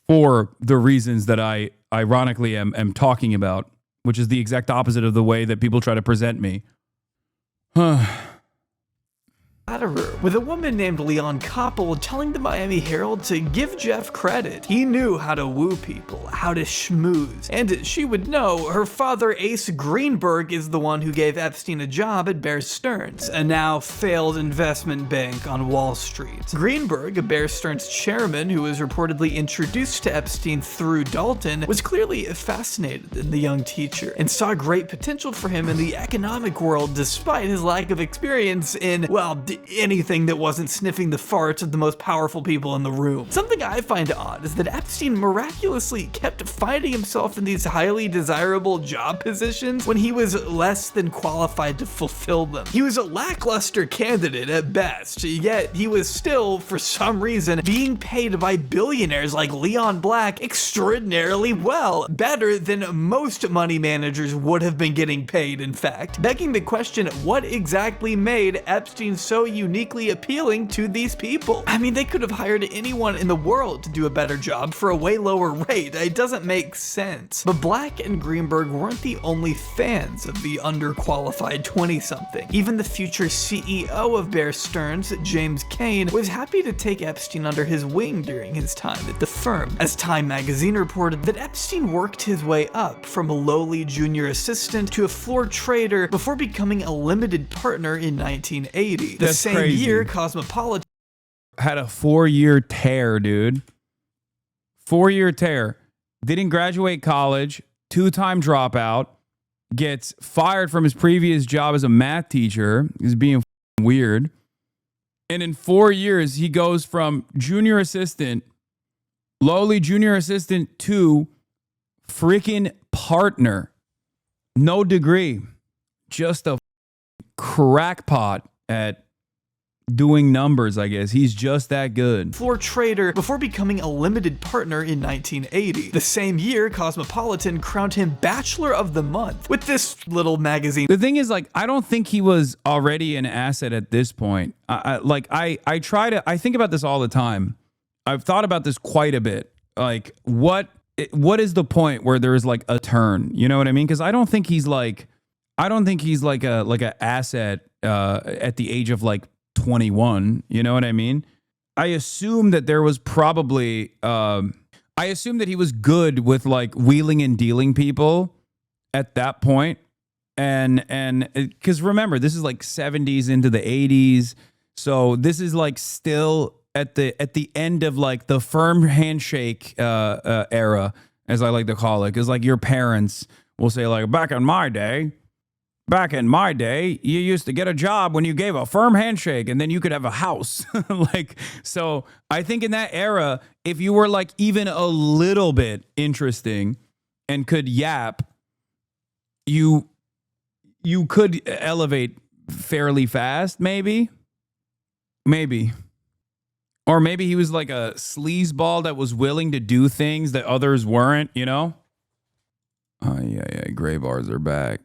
for the reasons that I ironically am talking about, which is the exact opposite of the way that people try to present me. With a woman named Leon Koppel telling the Miami Herald to give Jeff credit. He knew how to woo people, how to schmooze, and she would know her father Ace Greenberg is the one who gave Epstein a job at Bear Stearns, a now failed investment bank on Wall Street. Greenberg, Bear Stearns chairman who was reportedly introduced to Epstein through Dalton, was clearly fascinated in the young teacher and saw great potential for him in the economic world despite his lack of experience in, well, anything that wasn't sniffing the farts of the most powerful people in the room. Something I find odd is that Epstein miraculously kept finding himself in these highly desirable job positions when he was less than qualified to fulfill them. He was a lackluster candidate at best, yet he was still, for some reason, being paid by billionaires like Leon Black extraordinarily well, better than most money managers would have been getting paid, in fact. Begging the question, what exactly made Epstein so uniquely appealing to these people? I mean, they could have hired anyone in the world to do a better job for a way lower rate. It doesn't make sense. But Black and Greenberg weren't the only fans of the underqualified 20-something. Even the future CEO of Bear Stearns, James Kane, was happy to take Epstein under his wing during his time at the firm, as Time magazine reported that Epstein worked his way up from a lowly junior assistant to a floor trader before becoming a limited partner in 1980. The same crazy. year, Cosmopolitan had a 4-year tear, dude. 4-year tear. Didn't graduate college, 2-time dropout, gets fired from his previous job as a math teacher. He's being weird. And in 4 years, he goes from junior assistant, lowly junior assistant, to freaking partner. No degree. Just a crackpot at doing numbers, I guess. He's just that good. Floor trader before becoming a limited partner in 1980. The same year, Cosmopolitan crowned him Bachelor of the Month with this little magazine. The thing is, like, I don't think he was already an asset at this point. I think about this all the time. I've thought about this quite a bit. Like, what is the point where there is like a turn? You know what I mean? Because I don't think he's like a asset at the age of like 21. You know what I mean? I assume that there was probably I assume that he was good with like wheeling and dealing people at that point. And because remember, this is like 70s into the 80s. So this is like still at the end of like the firm handshake era, as I like to call it. Because like your parents will say like, back in my day, you used to get a job when you gave a firm handshake and then you could have a house. Like, so I think in that era, if you were like even a little bit interesting and could yap, you could elevate fairly fast, maybe. Or maybe he was like a sleazeball that was willing to do things that others weren't, you know? Oh, yeah, gray bars are back.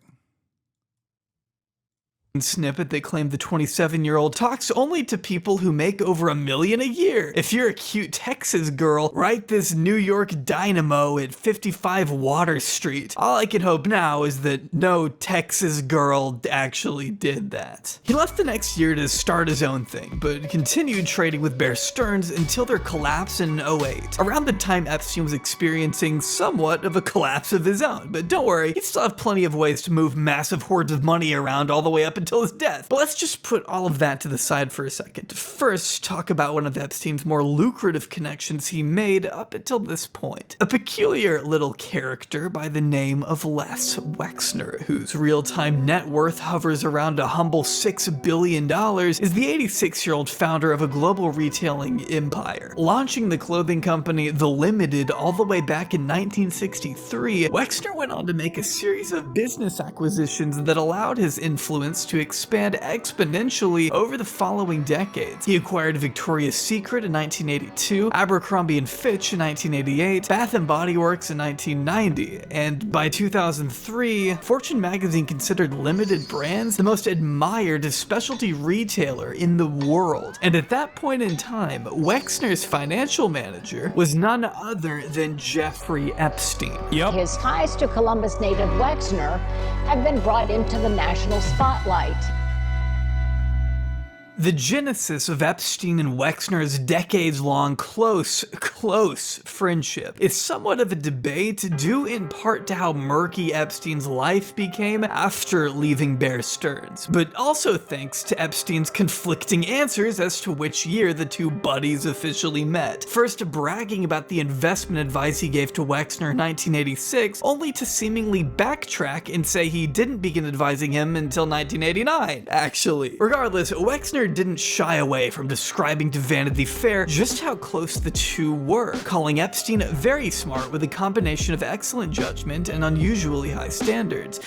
snippet that claimed the 27-year-old talks only to people who make over $1 million a year. If you're a cute Texas girl, write this New York dynamo at 55 Water Street. All I can hope now is that no Texas girl actually did that. He left the next year to start his own thing, but continued trading with Bear Stearns until their collapse in 2008. Around the time Epstein was experiencing somewhat of a collapse of his own, but don't worry, he'd still have plenty of ways to move massive hordes of money around all the way up until his death. But let's just put all of that to the side for a second. First, talk about one of Epstein's more lucrative connections he made up until this point. A peculiar little character by the name of Les Wexner, whose real-time net worth hovers around a humble $6 billion, is the 86-year-old founder of a global retailing empire. Launching the clothing company The Limited all the way back in 1963, Wexner went on to make a series of business acquisitions that allowed his influence to expand exponentially over the following decades. He acquired Victoria's Secret in 1982, Abercrombie & Fitch in 1988, Bath & Body Works in 1990, and by 2003, Fortune magazine considered Limited Brands the most admired specialty retailer in the world. And at that point in time, Wexner's financial manager was none other than Jeffrey Epstein. His ties to Columbus native Wexner have been brought into the national spotlight. The genesis of Epstein and Wexner's decades-long close friendship is somewhat of a debate due in part to how murky Epstein's life became after leaving Bear Stearns, but also thanks to Epstein's conflicting answers as to which year the two buddies officially met. First bragging about the investment advice he gave to Wexner in 1986, only to seemingly backtrack and say he didn't begin advising him until 1989, actually. Regardless, Wexner didn't shy away from describing to Vanity Fair just how close the two were, calling Epstein very smart with a combination of excellent judgment and unusually high standards.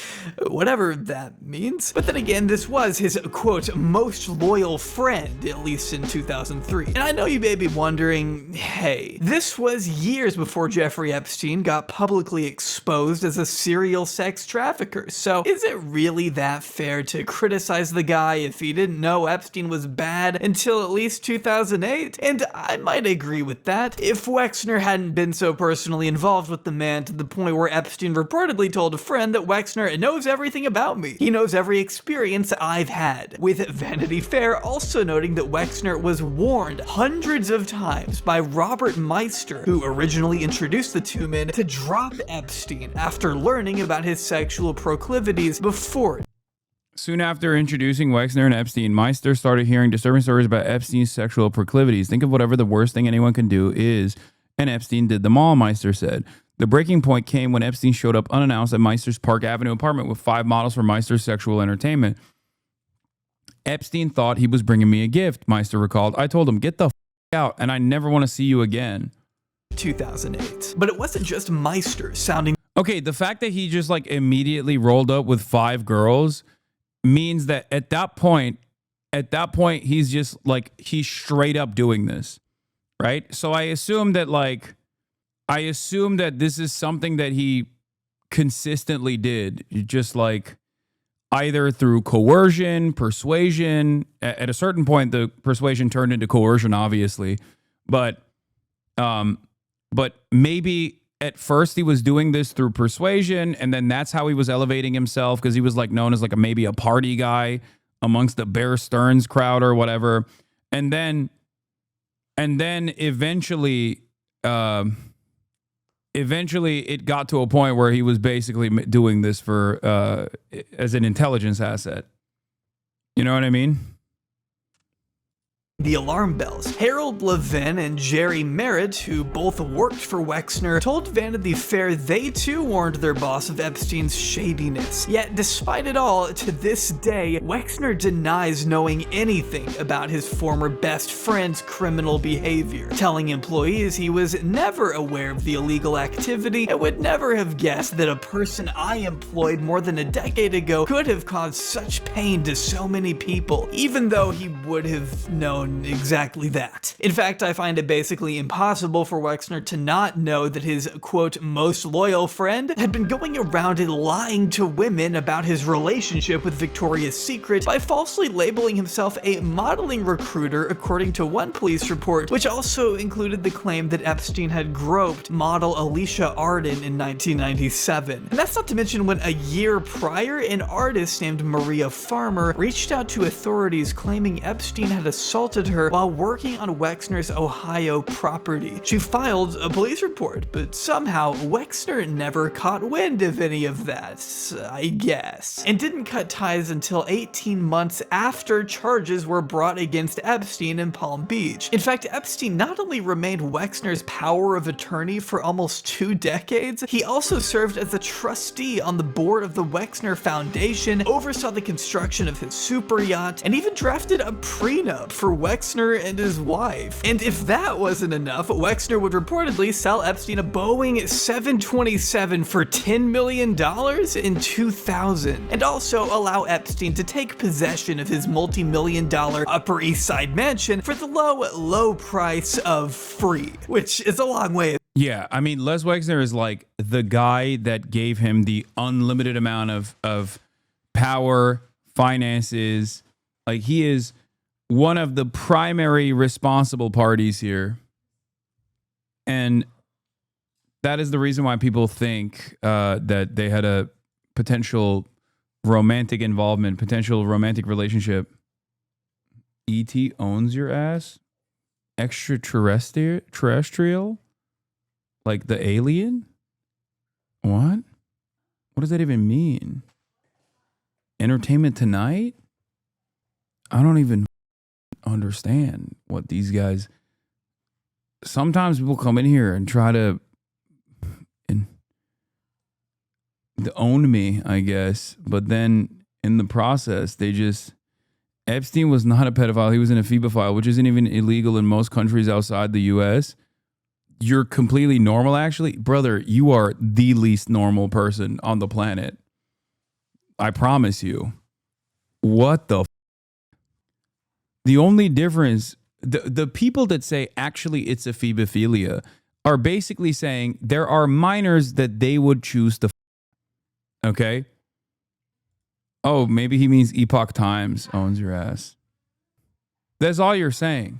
Whatever that means. But then again, this was his, quote, most loyal friend, at least in 2003. And I know you may be wondering, hey, this was years before Jeffrey Epstein got publicly exposed as a serial sex trafficker, so is it really that fair to criticize the guy if he didn't know Epstein was bad until at least 2008? And I might agree with that, if Wexner hadn't been so personally involved with the man to the point where Epstein reportedly told a friend that Wexner knows everything about me. He knows every experience I've had. With Vanity Fair also noting that Wexner was warned hundreds of times by Robert Meister, who originally introduced the two men, to drop Epstein after learning about his sexual proclivities before. Soon after introducing Wexner and Epstein, Meister started hearing disturbing stories about Epstein's sexual proclivities. Think of whatever the worst thing anyone can do is, and Epstein did them all, Meister said. The breaking point came when Epstein showed up unannounced at Meister's Park Avenue apartment with 5 models for Meister's sexual entertainment. Epstein thought he was bringing me a gift, Meister recalled. I told him, get the f*** out, and I never want to see you again. 2008. But it wasn't just Meister sounding... Okay, the fact that he just like immediately rolled up with 5 girls means that at that point, he's just like, he's straight up doing this, right? So I assume that this is something that he consistently did, just like either through coercion, persuasion. At a certain point, the persuasion turned into coercion, obviously, but maybe at first he was doing this through persuasion, and then that's how he was elevating himself, because he was like known as like maybe a party guy amongst the Bear Stearns crowd or whatever. And then eventually it got to a point where he was basically doing this for as an intelligence asset. You know what I mean? The alarm bells. Harold Levin and Jerry Merritt, who both worked for Wexner, told Vanity Fair they too warned their boss of Epstein's shadiness. Yet, despite it all, to this day, Wexner denies knowing anything about his former best friend's criminal behavior, telling employees he was never aware of the illegal activity and would never have guessed that a person I employed more than a decade ago could have caused such pain to so many people, even though he would have known done exactly that. In fact, I find it basically impossible for Wexner to not know that his, quote, most loyal friend had been going around and lying to women about his relationship with Victoria's Secret by falsely labeling himself a modeling recruiter, according to one police report, which also included the claim that Epstein had groped model Alicia Arden in 1997. And that's not to mention when a year prior, an artist named Maria Farmer reached out to authorities claiming Epstein had assaulted her while working on Wexner's Ohio property. She filed a police report, but somehow Wexner never caught wind of any of that, I guess, and didn't cut ties until 18 months after charges were brought against Epstein in Palm Beach. In fact, Epstein not only remained Wexner's power of attorney for almost 2 decades, he also served as a trustee on the board of the Wexner Foundation, oversaw the construction of his super yacht, and even drafted a prenup for Wexner and his wife. And if that wasn't enough, Wexner would reportedly sell Epstein a Boeing 727 for $10 million in 2000, and also allow Epstein to take possession of his multi-million-dollar Upper East Side mansion for the low price of free, which is a long way. Yeah, I mean, Les Wexner is like the guy that gave him the unlimited amount of power, finances. Like, he is one of the primary responsible parties here. And that is the reason why people think that they had a potential romantic involvement, potential romantic relationship. E.T. owns your ass? Extraterrestrial? Like the alien? What? What does that even mean? Entertainment Tonight? I don't even understand what these guys... Sometimes people come in here and try to own me, I guess. But then in the process, they just... Epstein was not a pedophile. He was an ephebophile, which isn't even illegal in most countries outside the U.S. You're completely normal, actually. Brother, you are the least normal person on the planet. I promise you. What the The only difference, the people that say actually it's ephebophilia are basically saying there are minors that they would choose to okay? Oh, maybe he means Epoch Times owns your ass. That's all you're saying.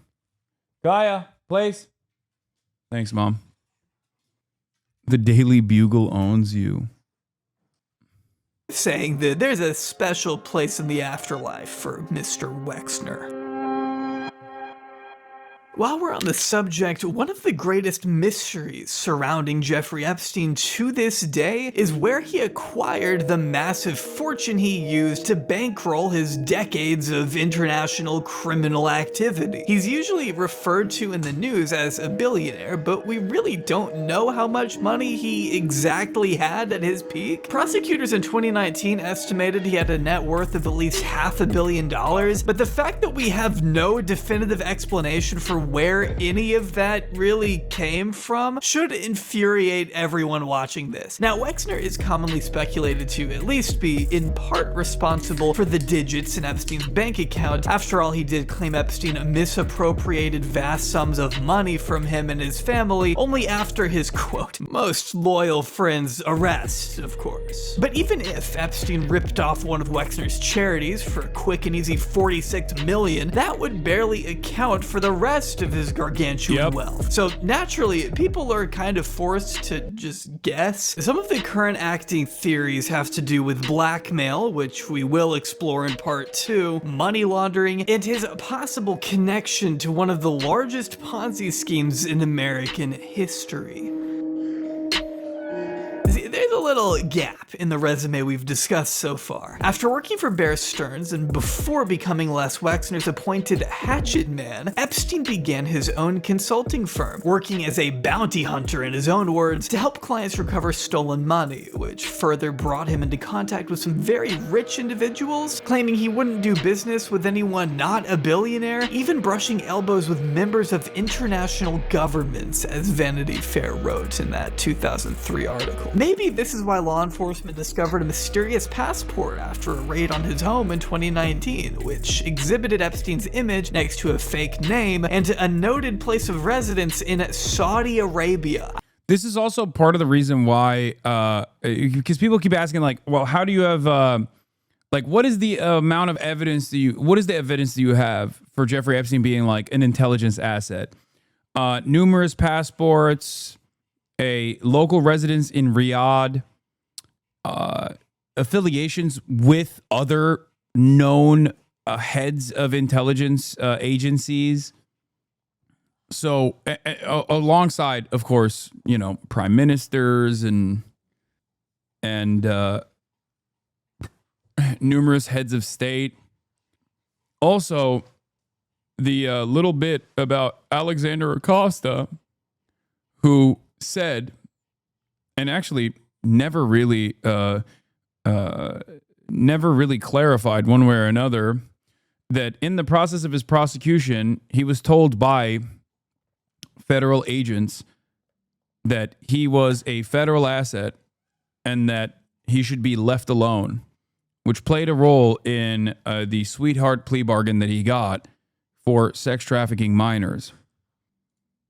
Gaia, place. Thanks, Mom. The Daily Bugle owns you. Saying that there's a special place in the afterlife for Mr. Wexner. While we're on the subject, one of the greatest mysteries surrounding Jeffrey Epstein to this day is where he acquired the massive fortune he used to bankroll his decades of international criminal activity. He's usually referred to in the news as a billionaire, but we really don't know how much money he exactly had at his peak. Prosecutors in 2019 estimated he had a net worth of at least $500 million, but the fact that we have no definitive explanation for where any of that really came from should infuriate everyone watching this. Now, Wexner is commonly speculated to at least be in part responsible for the digits in Epstein's bank account. After all, he did claim Epstein misappropriated vast sums of money from him and his family only after his, quote, most loyal friend's arrest, of course. But even if Epstein ripped off one of Wexner's charities for a quick and easy $46 million, that would barely account for the rest of his gargantuan wealth. So naturally, people are kind of forced to just guess. Some of the current acting theories have to do with blackmail, which we will explore in part 2, money laundering, and his possible connection to one of the largest Ponzi schemes in American history. There's a little gap in the resume we've discussed so far. After working for Bear Stearns and before becoming Les Wexner's appointed hatchet man, Epstein began his own consulting firm, working as a bounty hunter in his own words to help clients recover stolen money, which further brought him into contact with some very rich individuals, claiming he wouldn't do business with anyone not a billionaire, even brushing elbows with members of international governments, as Vanity Fair wrote in that 2003 article. Maybe this is is why law enforcement discovered a mysterious passport after a raid on his home in 2019, which exhibited Epstein's image next to a fake name and a noted place of residence in Saudi Arabia. This is also part of the reason why, because people keep asking, like, well, how do you have, like, what is the amount of evidence what is the evidence that you have for Jeffrey Epstein being like an intelligence asset? Numerous passports, a local residence in Riyadh, affiliations with other known heads of intelligence agencies. So alongside, of course, you know, prime ministers and numerous heads of state. Also, the little bit about Alexander Acosta, who said, and actually never really clarified one way or another, that in the process of his prosecution, he was told by federal agents that he was a federal asset and that he should be left alone, which played a role in the sweetheart plea bargain that he got for sex trafficking minors.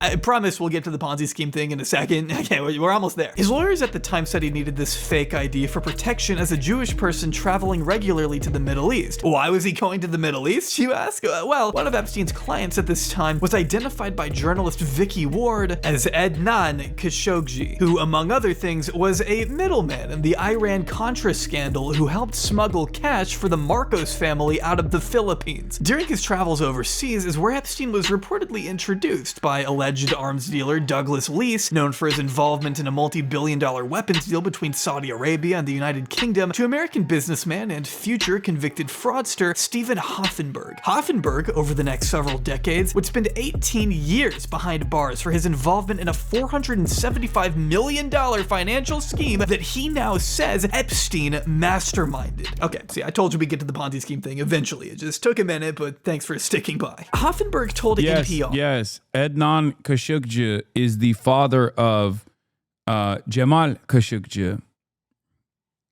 I promise we'll get to the Ponzi scheme thing in a second. Okay, we're almost there. His lawyers at the time said he needed this fake ID for protection as a Jewish person traveling regularly to the Middle East. Why was he going to the Middle East, you ask? Well, one of Epstein's clients at this time was identified by journalist Vicky Ward as Adnan Khashoggi, who, among other things, was a middleman in the Iran-Contra scandal who helped smuggle cash for the Marcos family out of the Philippines. During his travels overseas is where Epstein was reportedly introduced by alleged arms dealer Douglas Leese, known for his involvement in a multi-billion-dollar weapons deal between Saudi Arabia and the United Kingdom, to American businessman and future convicted fraudster Stephen Hoffenberg. Hoffenberg, over the next several decades, would spend 18 years behind bars for his involvement in a $475 million financial scheme that he now says Epstein masterminded. Okay, see, I told you we'd get to the Ponzi scheme thing eventually. It just took a minute, but thanks for sticking by. Hoffenberg told NPR. Yes, Adnan Khashoggi is the father of Jamal Khashoggi.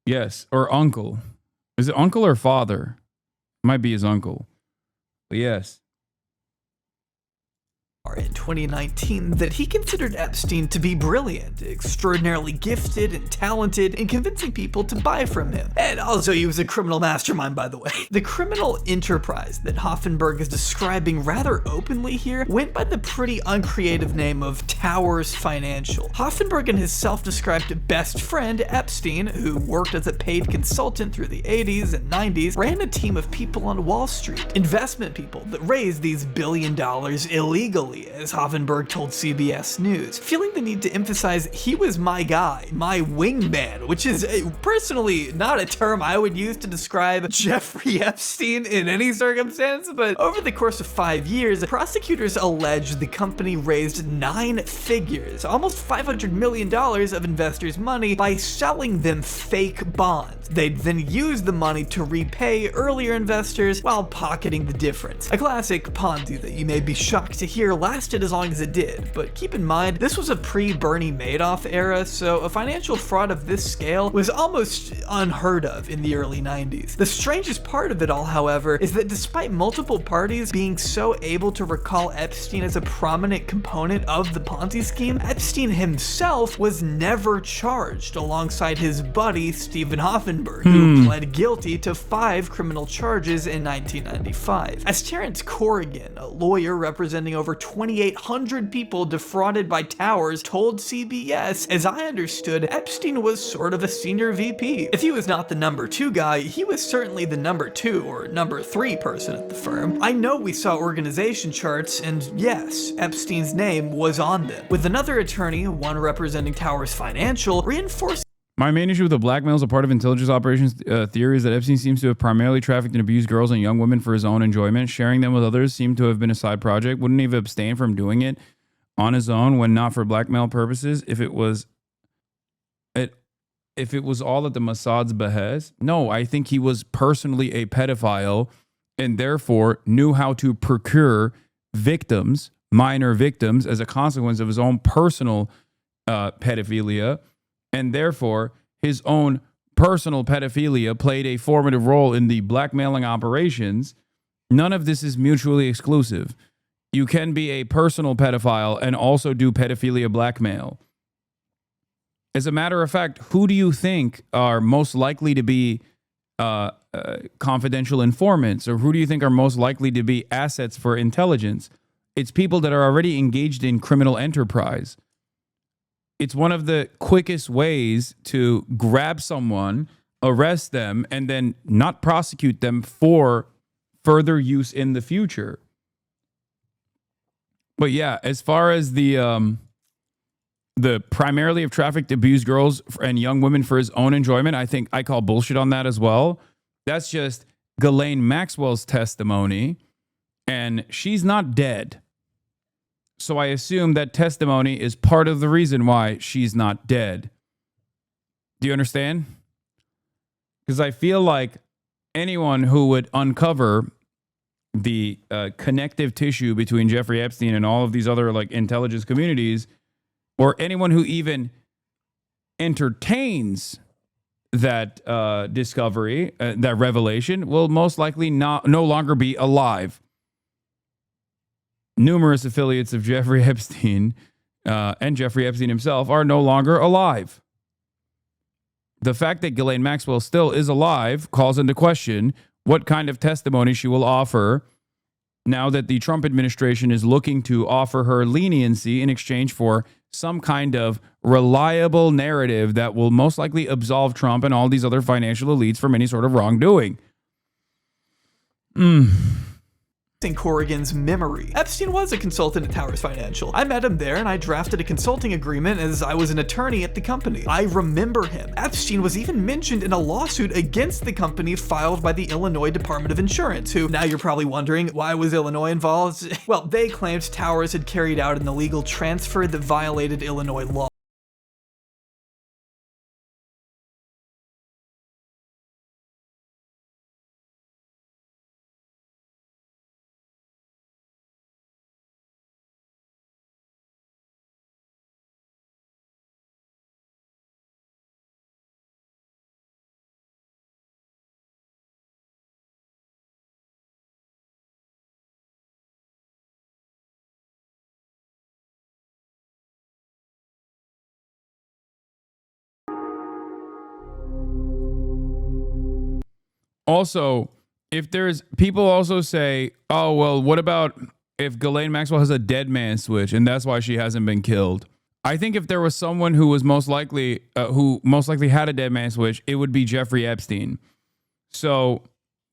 Yes, or uncle. Is it uncle or father? It might be his uncle. But yes. In 2019 that he considered Epstein to be brilliant, extraordinarily gifted and talented in convincing people to buy from him. And also he was a criminal mastermind, by the way. The criminal enterprise that Hoffenberg is describing rather openly here went by the pretty uncreative name of Towers Financial. Hoffenberg and his self-described best friend Epstein, who worked as a paid consultant through the 80s and 90s, ran a team of people on Wall Street, investment people that raised these $1 billion illegally, as Hoffenberg told CBS News, feeling the need to emphasize he was my guy, my wingman, which is personally not a term I would use to describe Jeffrey Epstein in any circumstance, but over the course of 5 years, prosecutors allege the company raised 9 figures, almost $500 million of investors' money by selling them fake bonds. They'd then use the money to repay earlier investors while pocketing the difference. A classic Ponzi that you may be shocked to hear lasted as long as it did, but keep in mind, this was a pre-Bernie Madoff era, so a financial fraud of this scale was almost unheard of in the early 90s. The strangest part of it all, however, is that despite multiple parties being so able to recall Epstein as a prominent component of the Ponzi scheme, Epstein himself was never charged alongside his buddy Stephen Hoffenberg, who pled guilty to 5 criminal charges in 1995. As Terrence Corrigan, a lawyer representing over 2,800 people defrauded by Towers, told CBS, as I understood, Epstein was sort of a senior VP. If he was not the number 2 guy, he was certainly the number 2 or number 3 person at the firm. I know we saw organization charts, and yes, Epstein's name was on them. With another attorney, one representing Towers Financial, reinforcing My main issue with the blackmail as a part of intelligence operations theory is that Epstein seems to have primarily trafficked and abused girls and young women for his own enjoyment. Sharing them with others seemed to have been a side project. Wouldn't he have abstained from doing it on his own when not for blackmail purposes if it was all at the Mossad's behest? No, I think he was personally a pedophile and therefore knew how to procure victims, minor victims, as a consequence of his own personal pedophilia. And therefore, his own personal pedophilia played a formative role in the blackmailing operations, none of this is mutually exclusive. You can be a personal pedophile and also do pedophilia blackmail. As a matter of fact, who do you think are most likely to be confidential informants, or who do you think are most likely to be assets for intelligence? It's people that are already engaged in criminal enterprise. It's one of the quickest ways to grab someone, arrest them, and then not prosecute them for further use in the future. But yeah, as far as the primarily of trafficked, abused girls and young women for his own enjoyment, I think I call bullshit on that as well. That's just Ghislaine Maxwell's testimony, and she's not dead. So I assume that testimony is part of the reason why she's not dead. Do you understand? Because I feel like anyone who would uncover the connective tissue between Jeffrey Epstein and all of these other like intelligence communities, or anyone who even entertains that discovery, that revelation, will most likely no longer be alive. Numerous affiliates of Jeffrey Epstein and Jeffrey Epstein himself are no longer alive. The fact that Ghislaine Maxwell still is alive calls into question what kind of testimony she will offer now that the Trump administration is looking to offer her leniency in exchange for some kind of reliable narrative that will most likely absolve Trump and all these other financial elites from any sort of wrongdoing. In Corrigan's memory. Epstein was a consultant at Towers Financial. I met him there and I drafted a consulting agreement as I was an attorney at the company. I remember him. Epstein was even mentioned in a lawsuit against the company filed by the Illinois Department of Insurance, who, now you're probably wondering, why was Illinois involved? Well, they claimed Towers had carried out an illegal transfer that violated Illinois law. Also, if there's people also say, oh, well, what about if Ghislaine Maxwell has a dead man switch and that's why she hasn't been killed? I think if there was someone who was most likely had a dead man switch, it would be Jeffrey Epstein. So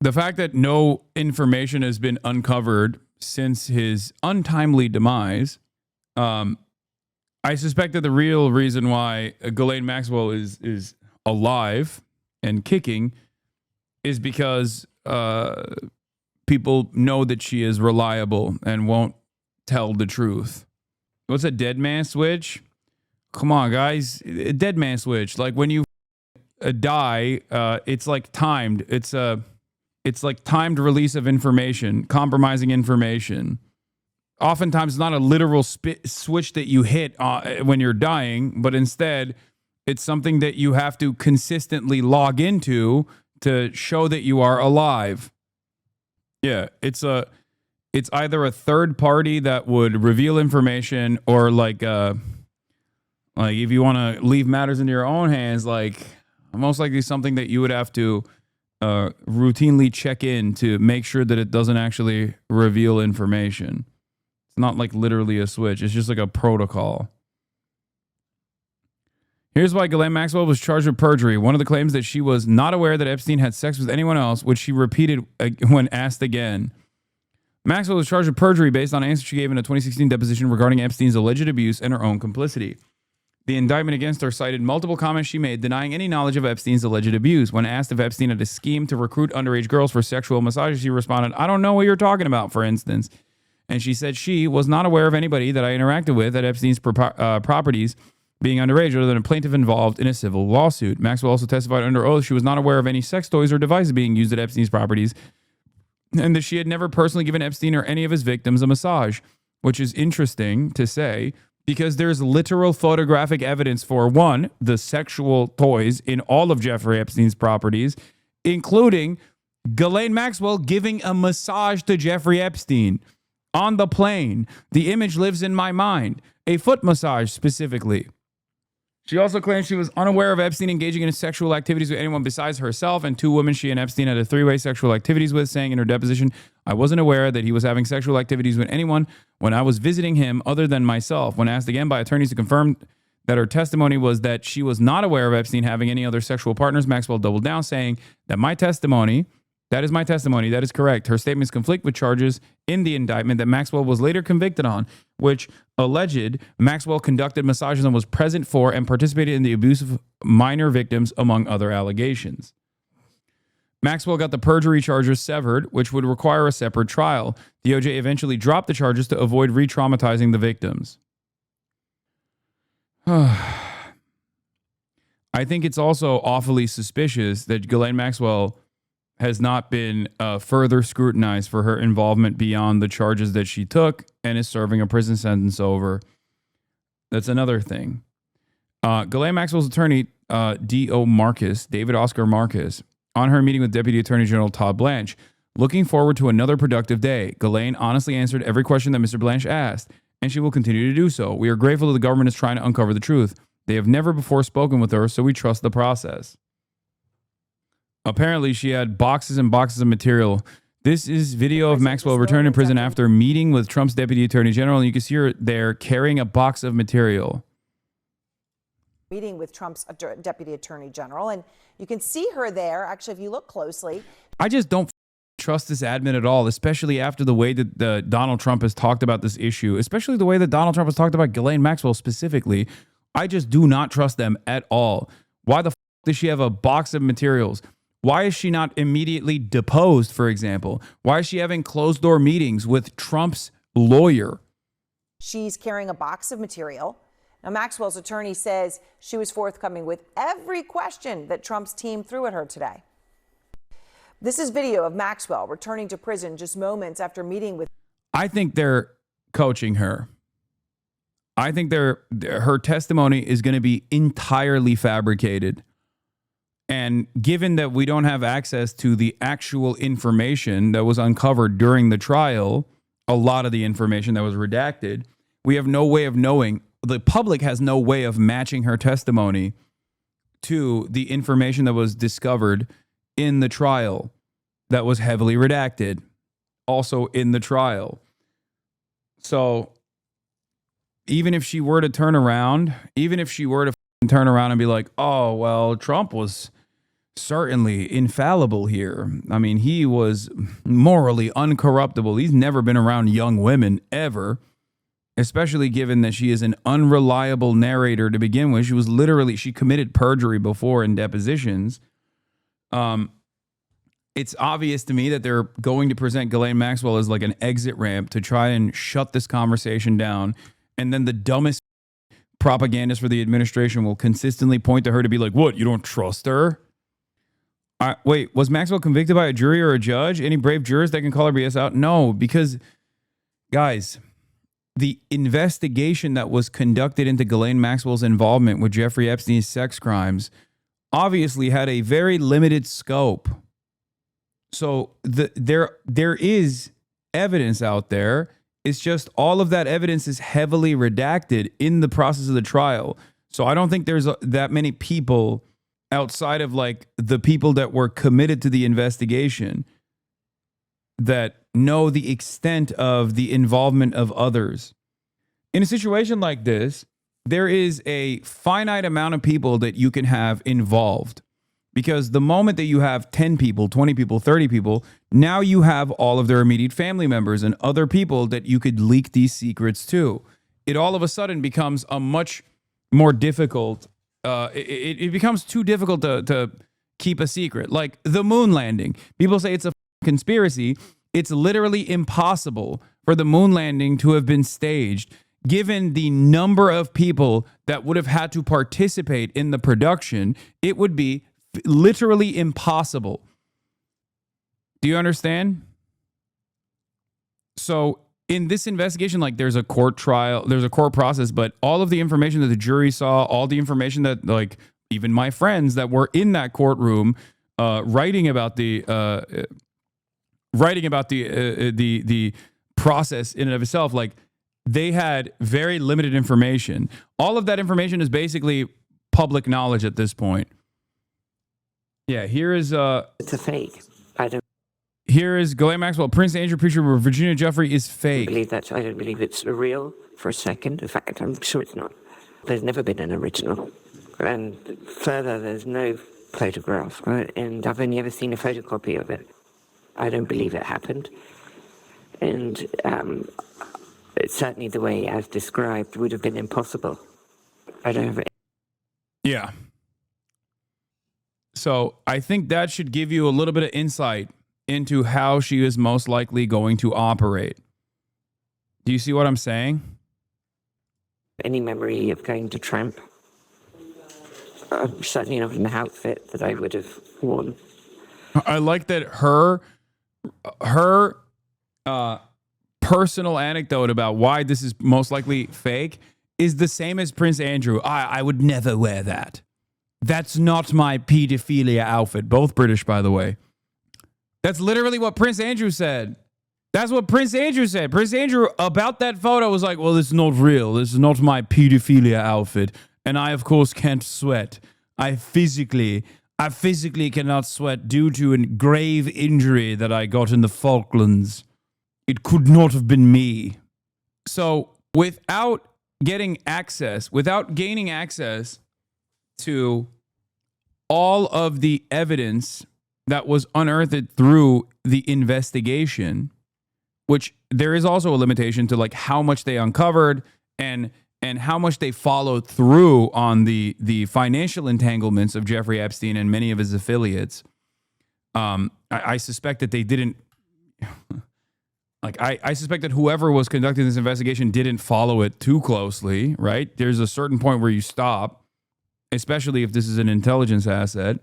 the fact that no information has been uncovered since his untimely demise, I suspect that the real reason why Ghislaine Maxwell is alive and kicking is because people know that she is reliable and won't tell the truth. What's a dead man switch? Come on, guys. A dead man switch. Like when you die, it's like timed. It's like timed release of information, compromising information. Oftentimes, it's not a literal switch that you hit when you're dying, but instead, it's something that you have to consistently log into to show that you are alive. Yeah, it's either a third party that would reveal information, or like if you want to leave matters into your own hands, like most likely something that you would have to routinely check in to make sure that it doesn't actually reveal information. It's not like literally a switch. It's just like a protocol. Here's why Ghislaine Maxwell was charged with perjury. One of the claims that she was not aware that Epstein had sex with anyone else, which she repeated when asked again. Maxwell was charged with perjury based on an answer she gave in a 2016 deposition regarding Epstein's alleged abuse and her own complicity. The indictment against her cited multiple comments she made denying any knowledge of Epstein's alleged abuse. When asked if Epstein had a scheme to recruit underage girls for sexual massages, she responded, "I don't know what you're talking about," for instance. And she said she was not aware of anybody that I interacted with at Epstein's properties being underage other than a plaintiff involved in a civil lawsuit. Maxwell also testified under oath she was not aware of any sex toys or devices being used at Epstein's properties, and that she had never personally given Epstein or any of his victims a massage, which is interesting to say because there's literal photographic evidence for, one, the sexual toys in all of Jeffrey Epstein's properties, including Ghislaine Maxwell giving a massage to Jeffrey Epstein on the plane. The image lives in my mind. A foot massage specifically. She also claims she was unaware of Epstein engaging in sexual activities with anyone besides herself and two women she and Epstein had a three-way sexual activities with, saying in her deposition, I wasn't aware that he was having sexual activities with anyone when I was visiting him other than myself. When asked again by attorneys to confirm that her testimony was that she was not aware of Epstein having any other sexual partners, Maxwell doubled down, saying that that is my testimony. That is correct. Her statements conflict with charges in the indictment that Maxwell was later convicted on, which alleged Maxwell conducted massages and was present for and participated in the abuse of minor victims, among other allegations. Maxwell got the perjury charges severed, which would require a separate trial. DOJ eventually dropped the charges to avoid re-traumatizing the victims. I think it's also awfully suspicious that Ghislaine Maxwell has not been further scrutinized for her involvement beyond the charges that she took and is serving a prison sentence over. That's another thing. Ghislaine Maxwell's attorney, David Oscar Marcus, on her meeting with Deputy Attorney General Todd Blanche, looking forward to another productive day. Ghislaine honestly answered every question that Mr. Blanche asked, and she will continue to do so. We are grateful that the government is trying to uncover the truth. They have never before spoken with her, so we trust the process. Apparently, she had boxes and boxes of material. This is video of Maxwell returning to prison after meeting with Trump's Deputy Attorney General, and you can see her there carrying a box of material. Meeting with Trump's Deputy Attorney General, and you can see her there. Actually, if you look closely, I just don't trust this admin at all, especially after the way that Donald Trump has talked about this issue, especially the way that Donald Trump has talked about Ghislaine Maxwell specifically. I just do not trust them at all. Why the does she have a box of materials? Why is she not immediately deposed, for example? Why is she having closed-door meetings with Trump's lawyer? she's carrying a box of material. Now, Maxwell's attorney says she was forthcoming with every question that Trump's team threw at her today. This is video of Maxwell returning to prison just moments after meeting with. I think they're coaching her. I think her testimony is going to be entirely fabricated. And given that we don't have access to the actual information that was uncovered during the trial, a lot of the information that was redacted, we have no way of knowing. The public has no way of matching her testimony to the information that was discovered in the trial that was heavily redacted, also in the trial. So even if she were to turn around and be like, oh, well, Trump was certainly infallible here. I mean, he was morally uncorruptible. He's never been around young women ever, especially given that she is an unreliable narrator to begin with. She committed perjury before in depositions. It's obvious to me that they're going to present Ghislaine Maxwell as like an exit ramp to try and shut this conversation down. And then the dumbest propagandists for the administration will consistently point to her to be like, what, you don't trust her? Wait, was Maxwell convicted by a jury or a judge? Any brave jurors that can call her BS out? No, because, guys, the investigation that was conducted into Ghislaine Maxwell's involvement with Jeffrey Epstein's sex crimes obviously had a very limited scope. So there is evidence out there. It's just all of that evidence is heavily redacted in the process of the trial. So I don't think there's that many people outside of like the people that were committed to the investigation that know the extent of the involvement of others. In a situation like this, there is a finite amount of people that you can have involved. Because the moment that you have 10 people, 20 people, 30 people, now you have all of their immediate family members and other people that you could leak these secrets to. It all of a sudden becomes a much more difficult, it becomes too difficult to keep a secret. Like the moon landing. People say it's a conspiracy. It's literally impossible for the moon landing to have been staged, given the number of people that would have had to participate in the production. It would be literally impossible. Do you understand? So in this investigation, like there's a court trial, there's a court process, but all of the information that the jury saw, all the information that like even my friends that were in that courtroom writing about the process in and of itself, like they had very limited information. All of that information is basically public knowledge at this point. Yeah, here is it's a fake. Here is Ghislaine Maxwell. Prince Andrew picture of Virginia Jeffrey is fake. I don't believe it's real for a second. In fact, I'm sure it's not. There's never been an original. And further, there's no photograph. Right? And I've only ever seen a photocopy of it. I don't believe it happened. And it's certainly the way as described would have been impossible. I don't have it. Yeah. So I think that should give you a little bit of insight into how she is most likely going to operate. Do you see what I'm saying? Any memory of going to tramp? Certainly not in the outfit that I would have worn. I like that her personal anecdote about why this is most likely fake is the same as Prince Andrew. I would never wear that. That's not my pedophilia outfit. Both British, by the way. That's literally what Prince Andrew said. That's what Prince Andrew said. Prince Andrew, about that photo, was like, well, this is not real. This is not my pedophilia outfit. And I, of course, can't sweat. I physically cannot sweat due to a grave injury that I got in the Falklands. It could not have been me. So without gaining access to all of the evidence that was unearthed through the investigation, which there is also a limitation to like how much they uncovered and how much they followed through on the financial entanglements of Jeffrey Epstein and many of his affiliates. I suspect that they didn't like I suspect that whoever was conducting this investigation didn't follow it too closely, right? There's a certain point where you stop, especially if this is an intelligence asset.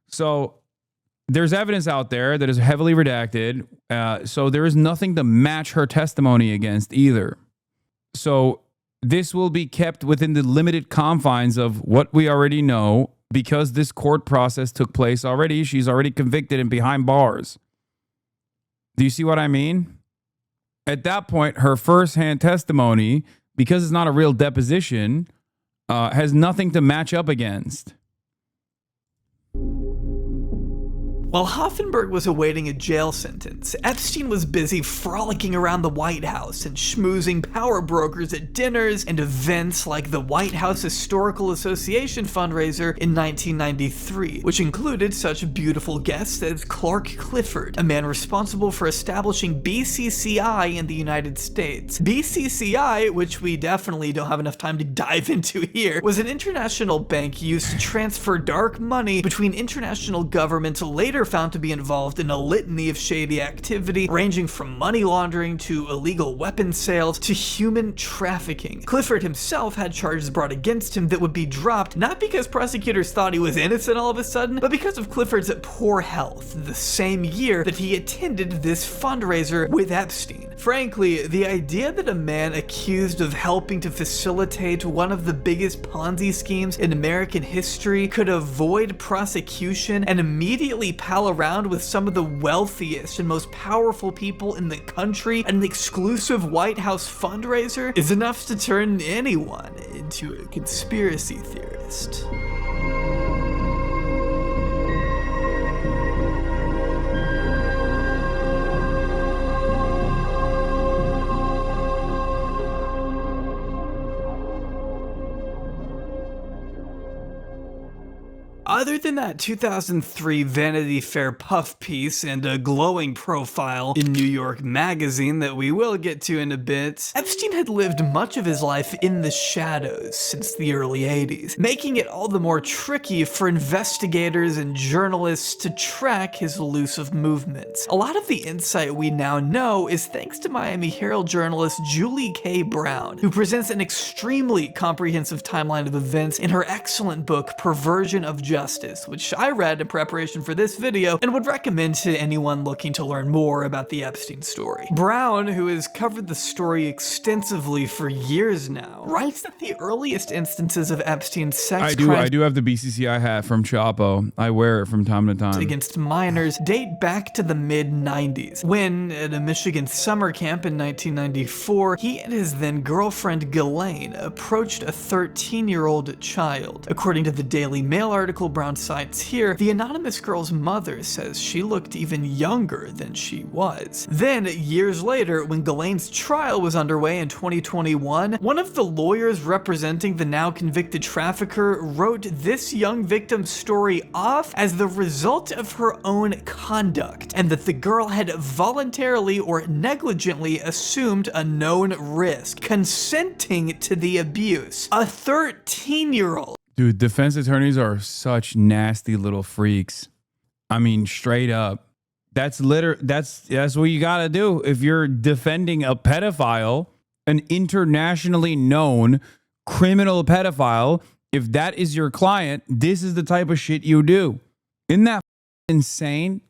So there's evidence out there that is heavily redacted. So there is nothing to match her testimony against either. So this will be kept within the limited confines of what we already know because this court process took place already. She's already convicted and behind bars. Do you see what I mean? At that point, her firsthand testimony, because it's not a real deposition, has nothing to match up against. While Hoffenberg was awaiting a jail sentence, Epstein was busy frolicking around the White House and schmoozing power brokers at dinners and events like the White House Historical Association fundraiser in 1993, which included such beautiful guests as Clark Clifford, a man responsible for establishing BCCI in the United States. BCCI, which we definitely don't have enough time to dive into here, was an international bank used to transfer dark money between international governments later found to be involved in a litany of shady activity ranging from money laundering to illegal weapons sales to human trafficking. Clifford himself had charges brought against him that would be dropped not because prosecutors thought he was innocent all of a sudden, but because of Clifford's poor health the same year that he attended this fundraiser with Epstein. Frankly, the idea that a man accused of helping to facilitate one of the biggest Ponzi schemes in American history could avoid prosecution and immediately pal around with some of the wealthiest and most powerful people in the country at an exclusive White House fundraiser is enough to turn anyone into a conspiracy theorist. Other than that 2003 Vanity Fair puff piece and a glowing profile in New York Magazine that we will get to in a bit, Epstein had lived much of his life in the shadows since the early 80s, making it all the more tricky for investigators and journalists to track his elusive movements. A lot of the insight we now know is thanks to Miami Herald journalist Julie K. Brown, who presents an extremely comprehensive timeline of events in her excellent book Perversion of Justice. Justice, which I read in preparation for this video and would recommend to anyone looking to learn more about the Epstein story. Brown, who has covered the story extensively for years now, writes that the earliest instances of Epstein's sex crimes I do have the BCCI hat from Chapo. I wear it from time to time. Against minors date back to the mid-90s, when, at a Michigan summer camp in 1994, he and his then girlfriend Ghislaine approached a 13-year-old child. According to the Daily Mail article Brown cites here, the anonymous girl's mother says she looked even younger than she was. Then, years later, when Ghislaine's trial was underway in 2021, one of the lawyers representing the now convicted trafficker wrote this young victim's story off as the result of her own conduct, and that the girl had voluntarily or negligently assumed a known risk, consenting to the abuse. A 13-year-old. Dude, defense attorneys are such nasty little freaks. I mean, straight up. That's what you gotta do if you're defending a pedophile, an internationally known criminal pedophile. If that is your client, this is the type of shit you do. Isn't that insane?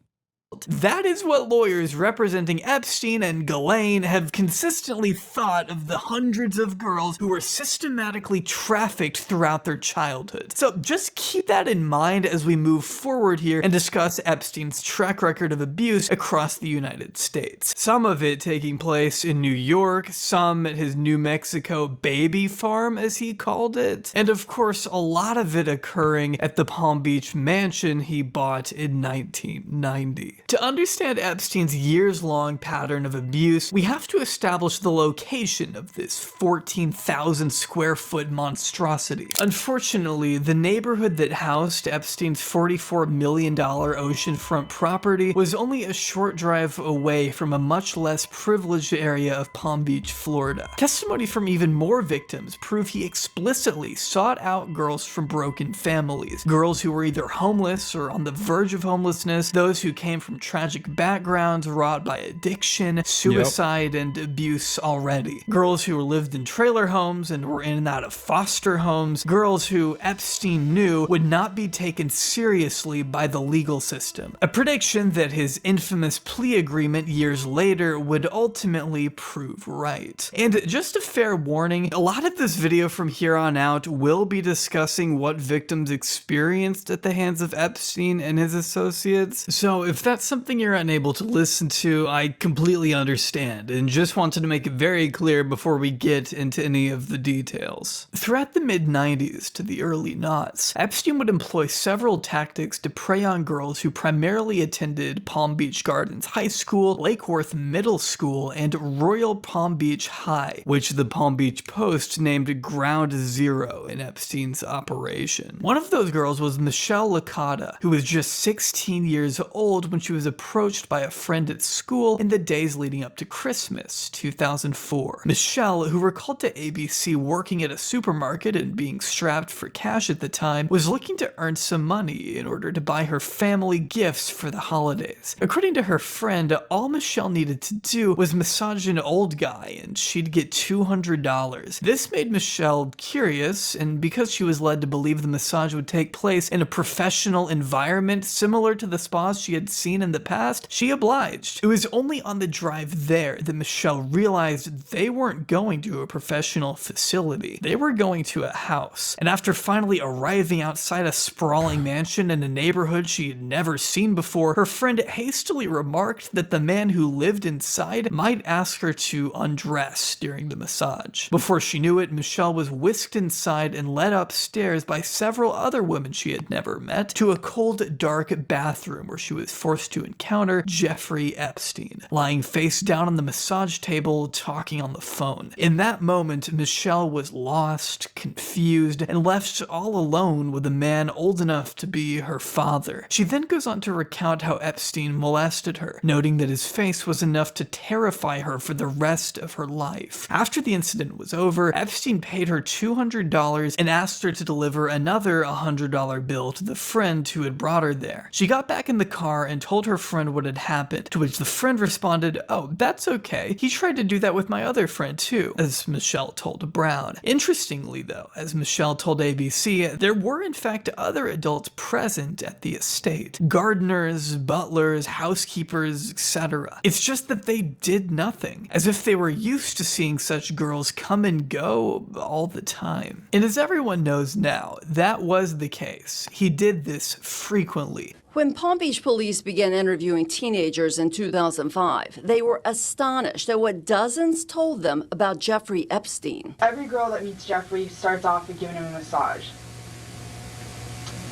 That is what lawyers representing Epstein and Ghislaine have consistently thought of the hundreds of girls who were systematically trafficked throughout their childhood. So just keep that in mind as we move forward here and discuss Epstein's track record of abuse across the United States. Some of it taking place in New York, some at his New Mexico baby farm, as he called it, and of course a lot of it occurring at the Palm Beach mansion he bought in 1990. To understand Epstein's years-long pattern of abuse, we have to establish the location of this 14,000 square foot monstrosity. Unfortunately, the neighborhood that housed Epstein's $44 million oceanfront property was only a short drive away from a much less privileged area of Palm Beach, Florida. Testimony from even more victims prove he explicitly sought out girls from broken families, girls who were either homeless or on the verge of homelessness, those who came from tragic backgrounds wrought by addiction, suicide, and abuse already. Girls who lived in trailer homes and were in and out of foster homes. Girls who Epstein knew would not be taken seriously by the legal system. A prediction that his infamous plea agreement years later would ultimately prove right. And just a fair warning, a lot of this video from here on out will be discussing what victims experienced at the hands of Epstein and his associates. So if that's something you're unable to listen to, I completely understand, and just wanted to make it very clear before we get into any of the details. Throughout the mid-90s to the early noughts, Epstein would employ several tactics to prey on girls who primarily attended Palm Beach Gardens High School, Lake Worth Middle School, and Royal Palm Beach High, which the Palm Beach Post named Ground Zero in Epstein's operation. One of those girls was Michelle Licata, who was just 16 years old when she was approached by a friend at school in the days leading up to Christmas, 2004. Michelle, who recalled to ABC working at a supermarket and being strapped for cash at the time, was looking to earn some money in order to buy her family gifts for the holidays. According to her friend, all Michelle needed to do was massage an old guy and she'd get $200. This made Michelle curious, and because she was led to believe the massage would take place in a professional environment similar to the spas she had seen in the past, she obliged. It was only on the drive there that Michelle realized they weren't going to a professional facility. They were going to a house. And after finally arriving outside a sprawling mansion in a neighborhood she had never seen before, her friend hastily remarked that the man who lived inside might ask her to undress during the massage. Before she knew it, Michelle was whisked inside and led upstairs by several other women she had never met to a cold, dark bathroom where she was forced to encounter Jeffrey Epstein, lying face down on the massage table, talking on the phone. In that moment, Michelle was lost, confused, and left all alone with a man old enough to be her father. She then goes on to recount how Epstein molested her, noting that his face was enough to terrify her for the rest of her life. After the incident was over, Epstein paid her $200 and asked her to deliver another $100 bill to the friend who had brought her there. She got back in the car and told her friend what had happened, to which the friend responded, "Oh, that's okay. He tried to do that with my other friend too," as Michelle told Brown. Interestingly though, as Michelle told ABC, there were in fact other adults present at the estate. Gardeners, butlers, housekeepers, etc. It's just that they did nothing, as if they were used to seeing such girls come and go all the time. And as everyone knows now, that was the case. He did this frequently. When Palm Beach police began interviewing teenagers in 2005, they were astonished at what dozens told them about Jeffrey Epstein. Every girl that meets Jeffrey starts off with giving him a massage.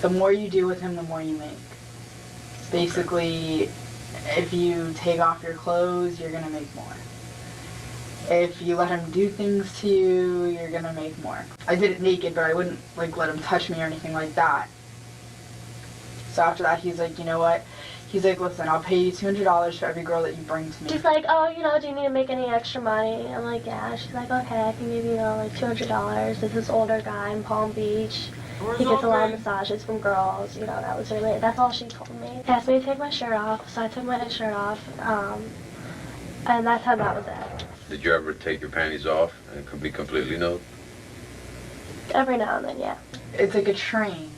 The more you do with him, the more you make. Basically, if you take off your clothes, you're gonna make more. If you let him do things to you, you're gonna make more. I did it naked, but I wouldn't let him touch me or anything like that. So after that, he's like, you know what? He's like, listen, I'll pay you $200 for every girl that you bring to me. She's like, oh, do you need to make any extra money? I'm like, yeah. She's like, okay, I can give you, $200. It's this older guy in Palm Beach. He gets a lot of massages from girls. That was really, that's all she told me. He asked me to take my shirt off, so I took my shirt off, and that's how that was it. Did you ever take your panties off and be completely nude? Every now and then, yeah. It's like a train.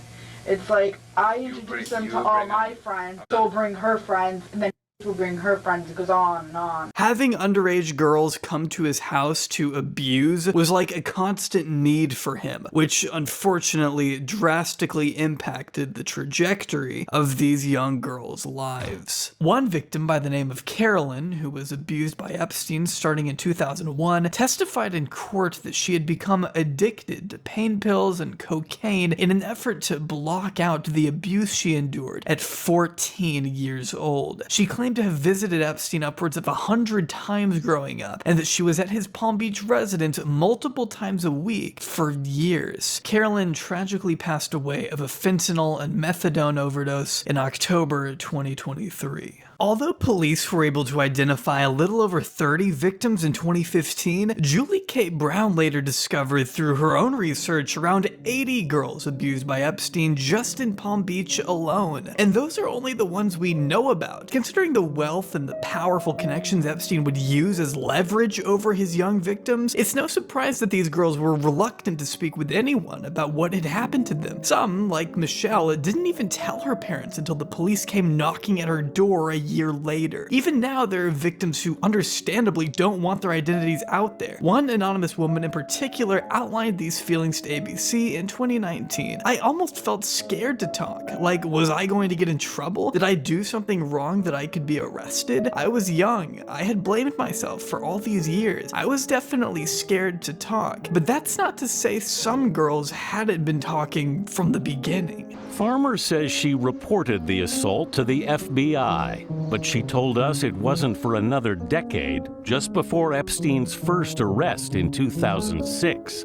It's like, I introduce them to all my friends, she'll bring her friends, and then will bring her friends. It goes on and on. Having underage girls come to his house to abuse was like a constant need for him, which unfortunately drastically impacted the trajectory of these young girls' lives. One victim by the name of Carolyn, who was abused by Epstein starting in 2001, testified in court that she had become addicted to pain pills and cocaine in an effort to block out the abuse she endured at 14 years old. She claimed to have visited Epstein upwards of 100 times growing up, and that she was at his Palm Beach residence multiple times a week for years. Carolyn tragically passed away of a fentanyl and methadone overdose in October 2023. Although police were able to identify a little over 30 victims in 2015, Julie Kate Brown later discovered through her own research around 80 girls abused by Epstein just in Palm Beach alone. And those are only the ones we know about. Considering the wealth and the powerful connections Epstein would use as leverage over his young victims, it's no surprise that these girls were reluctant to speak with anyone about what had happened to them. Some, like Michelle, didn't even tell her parents until the police came knocking at her door a year later. Even now, there are victims who understandably don't want their identities out there. One anonymous woman in particular outlined these feelings to ABC in 2019. "I almost felt scared to talk. Like, was I going to get in trouble? Did I do something wrong that I could be arrested? I was young. I had blamed myself for all these years. I was definitely scared to talk." But that's not to say some girls hadn't been talking from the beginning. Farmer says she reported the assault to the FBI, but she told us it wasn't for another decade, just before Epstein's first arrest in 2006,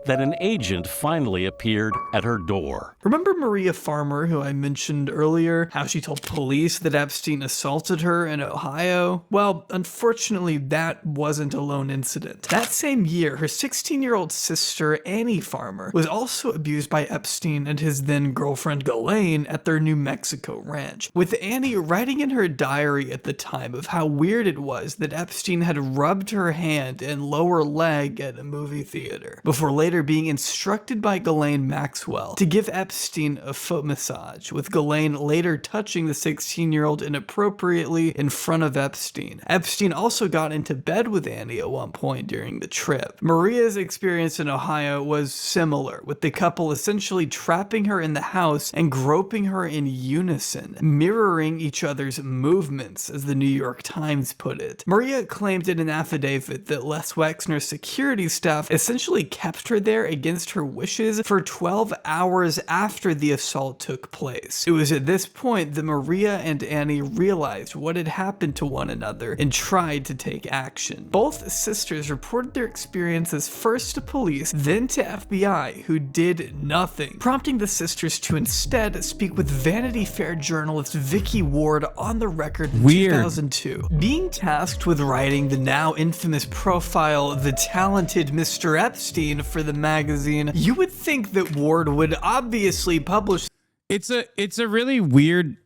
that an agent finally appeared at her door. Remember Maria Farmer, who I mentioned earlier, how she told police that Epstein assaulted her in Ohio? Well, unfortunately, that wasn't a lone incident. That same year, her 16-year-old sister, Annie Farmer, was also abused by Epstein and his then-girlfriend Ghislaine at their New Mexico ranch, with Annie writing in her diary at the time of how weird it was that Epstein had rubbed her hand and lower leg at a movie theater, before later being instructed by Ghislaine Maxwell to give Epstein a foot massage, with Ghislaine later touching the 16-year-old inappropriately in front of Epstein. Epstein also got into bed with Annie at one point during the trip. Maria's experience in Ohio was similar, with the couple essentially trapping her in the house and groping her in unison, mirroring each other's movements, as the New York Times put it. Maria claimed in an affidavit that Les Wexner's security staff essentially kept her there against her wishes for 12 hours after the assault took place. It was at this point that Maria and Annie realized what had happened to one another and tried to take action. Both sisters reported their experiences first to police, then to FBI, who did nothing, prompting the sisters to instead speak with Vanity Fair journalist Vicky Ward on the record in 2002. Being tasked with writing the now infamous profile The Talented Mr. Epstein for the magazine, you would think that Ward would obviously publish. It's a really weird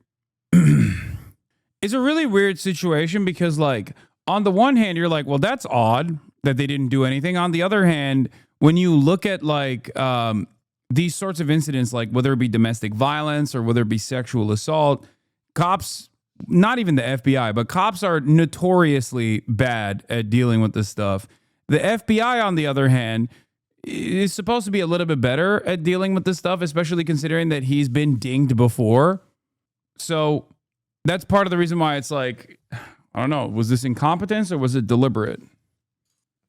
It's a really weird situation because, like, on the one hand, you're like, well, that's odd that they didn't do anything. On the other hand, when you look at like these sorts of incidents, like whether it be domestic violence or whether it be sexual assault, cops, not even the FBI, but cops are notoriously bad at dealing with this stuff. The FBI, on the other hand, is supposed to be a little bit better at dealing with this stuff, especially considering that he's been dinged before. So that's part of the reason why it's like, I don't know, was this incompetence or was it deliberate?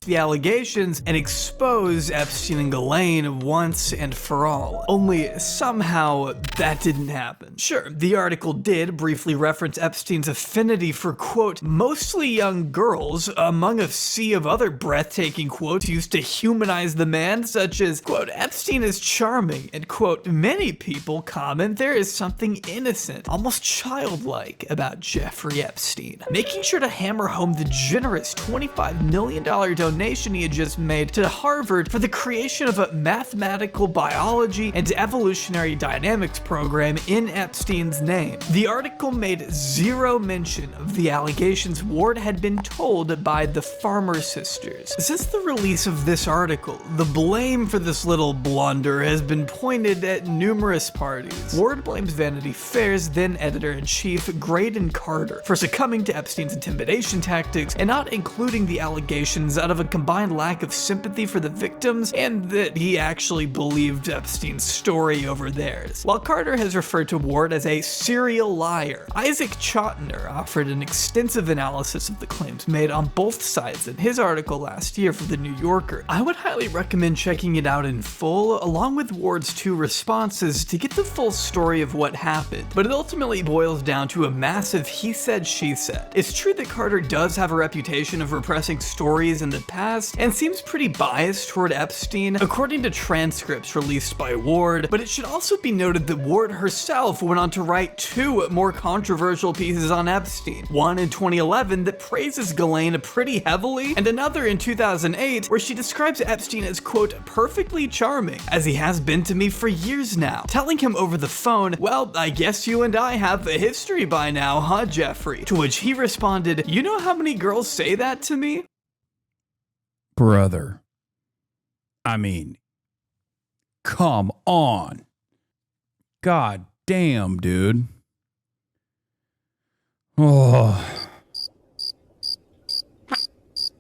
The allegations and expose Epstein and Ghislaine once and for all. Only somehow that didn't happen. Sure, the article did briefly reference Epstein's affinity for, quote, mostly young girls, among a sea of other breathtaking quotes used to humanize the man, such as, quote, Epstein is charming, and, quote, many people comment there is something innocent, almost childlike about Jeffrey Epstein. Making sure to hammer home the generous $25 million donation he had just made to Harvard for the creation of a mathematical biology and evolutionary dynamics program in Epstein's name. The article made zero mention of the allegations Ward had been told by the Farmer sisters. Since the release of this article, the blame for this little blunder has been pointed at numerous parties. Ward blames Vanity Fair's then editor-in-chief, Graydon Carter, for succumbing to Epstein's intimidation tactics and not including the allegations out of a combined lack of sympathy for the victims and that he actually believed Epstein's story over theirs. While Carter has referred to Ward as a serial liar, Isaac Chotiner offered an extensive analysis of the claims made on both sides in his article last year for The New Yorker. I would highly recommend checking it out in full, along with Ward's 2 responses, to get the full story of what happened, but it ultimately boils down to a massive he said, she said. It's true that Carter does have a reputation of repressing stories in the past and seems pretty biased toward Epstein, according to transcripts released by Ward, but it should also be noted that Ward herself went on to write 2 more controversial pieces on Epstein. One in 2011 that praises Ghislaine pretty heavily, and another in 2008 where she describes Epstein as, quote, perfectly charming, as he has been to me for years now, telling him over the phone, well, I guess you and I have a history by now, huh, Jeffrey? To which he responded, you know how many girls say that to me? Brother. I mean, come on. God damn, dude. Oh.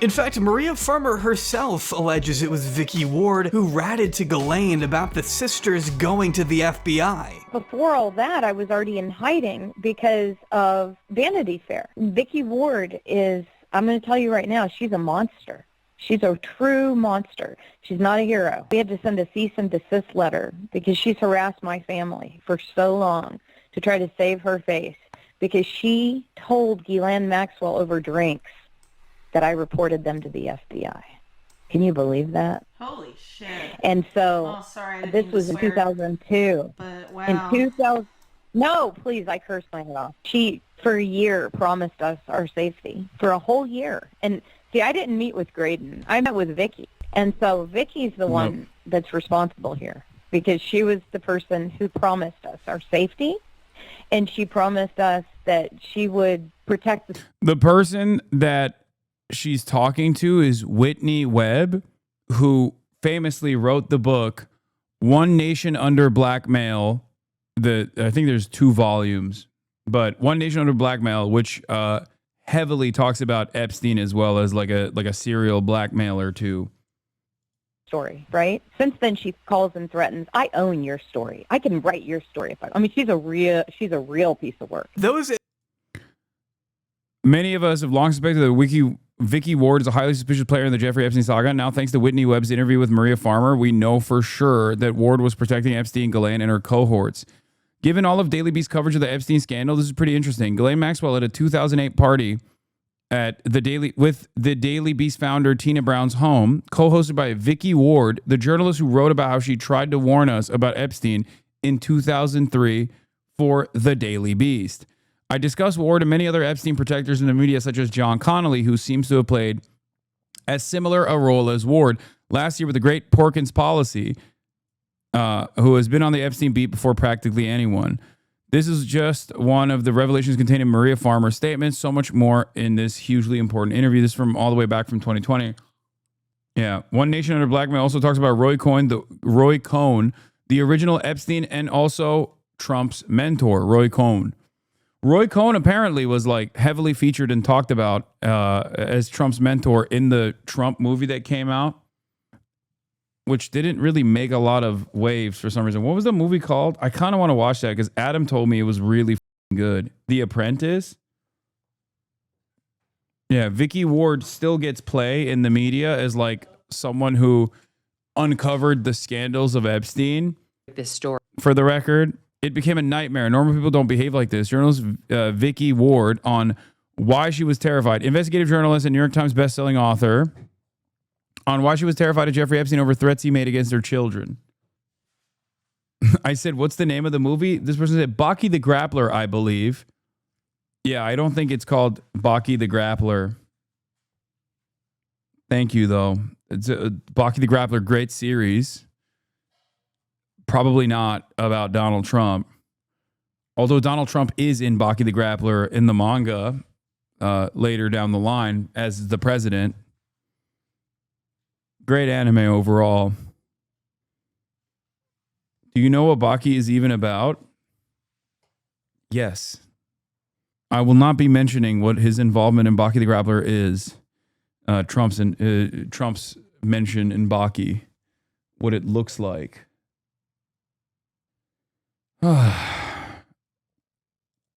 In fact, Maria Farmer herself alleges it was Vicky Ward who ratted to Ghislaine about the sisters going to the FBI. Before all that, I was already in hiding because of Vanity Fair. Vicky Ward is, I'm going to tell you right now, she's a monster. She's a true monster. She's not a hero. We had to send a cease and desist letter because she's harassed my family for so long to try to save her face because she told Ghislaine Maxwell over drinks that I reported them to the FBI. Can you believe that? Holy shit. And so sorry, this was in 2002. But wow. In 2000, no, please, I cursed my head off. She, for a year, promised us our safety. For a whole year. And see, I didn't meet with Graydon. I met with Vicky. And so Vicky's the one that's responsible here because she was the person who promised us our safety, and she promised us that she would protect the person that she's talking to is Whitney Webb, who famously wrote the book One Nation Under Blackmail. I think there's 2 volumes, but One Nation Under Blackmail, which heavily talks about Epstein as well as like a serial blackmailer too. Story, right? Since then, she calls and threatens, I own your story. I can write your story if I mean, she's a real piece of work. Many of us have long suspected that Vicky Ward is a highly suspicious player in the Jeffrey Epstein saga. Now, thanks to Whitney Webb's interview with Maria Farmer, we know for sure that Ward was protecting Epstein, Ghislaine, and her cohorts. Given all of Daily Beast's coverage of the Epstein scandal, this is pretty interesting. Ghislaine Maxwell at a 2008 party with the Daily Beast founder Tina Brown's home, co-hosted by Vicky Ward, the journalist who wrote about how she tried to warn us about Epstein in 2003 for the Daily Beast. I discussed Ward and many other Epstein protectors in the media, such as John Connolly, who seems to have played as similar a role as Ward last year with the great Porkins policy, who has been on the Epstein beat before practically anyone. This is just one of the revelations contained in Maria Farmer's statements. So much more in this hugely important interview. This is from all the way back from 2020. Yeah. One Nation Under Blackmail also talks about Roy Cohn, the original Epstein, and also Trump's mentor, Roy Cohn. Roy Cohn apparently was like heavily featured and talked about as Trump's mentor in the Trump movie that came out, which didn't really make a lot of waves for some reason. What was the movie called? I kind of want to watch that because Adam told me it was really good. The Apprentice. Yeah, Vicky Ward still gets play in the media as like someone who uncovered the scandals of Epstein. This story. For the record, it became a nightmare. Normal people don't behave like this. Journalist Vicky Ward on why she was terrified. Investigative journalist and New York Times bestselling author on why she was terrified of Jeffrey Epstein over threats he made against her children. I said, what's the name of the movie? This person said, Baki the Grappler, I believe. Yeah, I don't think it's called Baki the Grappler. Thank you, though. It's Baki the Grappler, great series. Probably not about Donald Trump. Although Donald Trump is in Baki the Grappler in the manga later down the line as the president. Great anime overall. Do you know what Baki is even about? Yes. I will not be mentioning what his involvement in Baki the Grappler is. Trump's mention in Baki. What it looks like.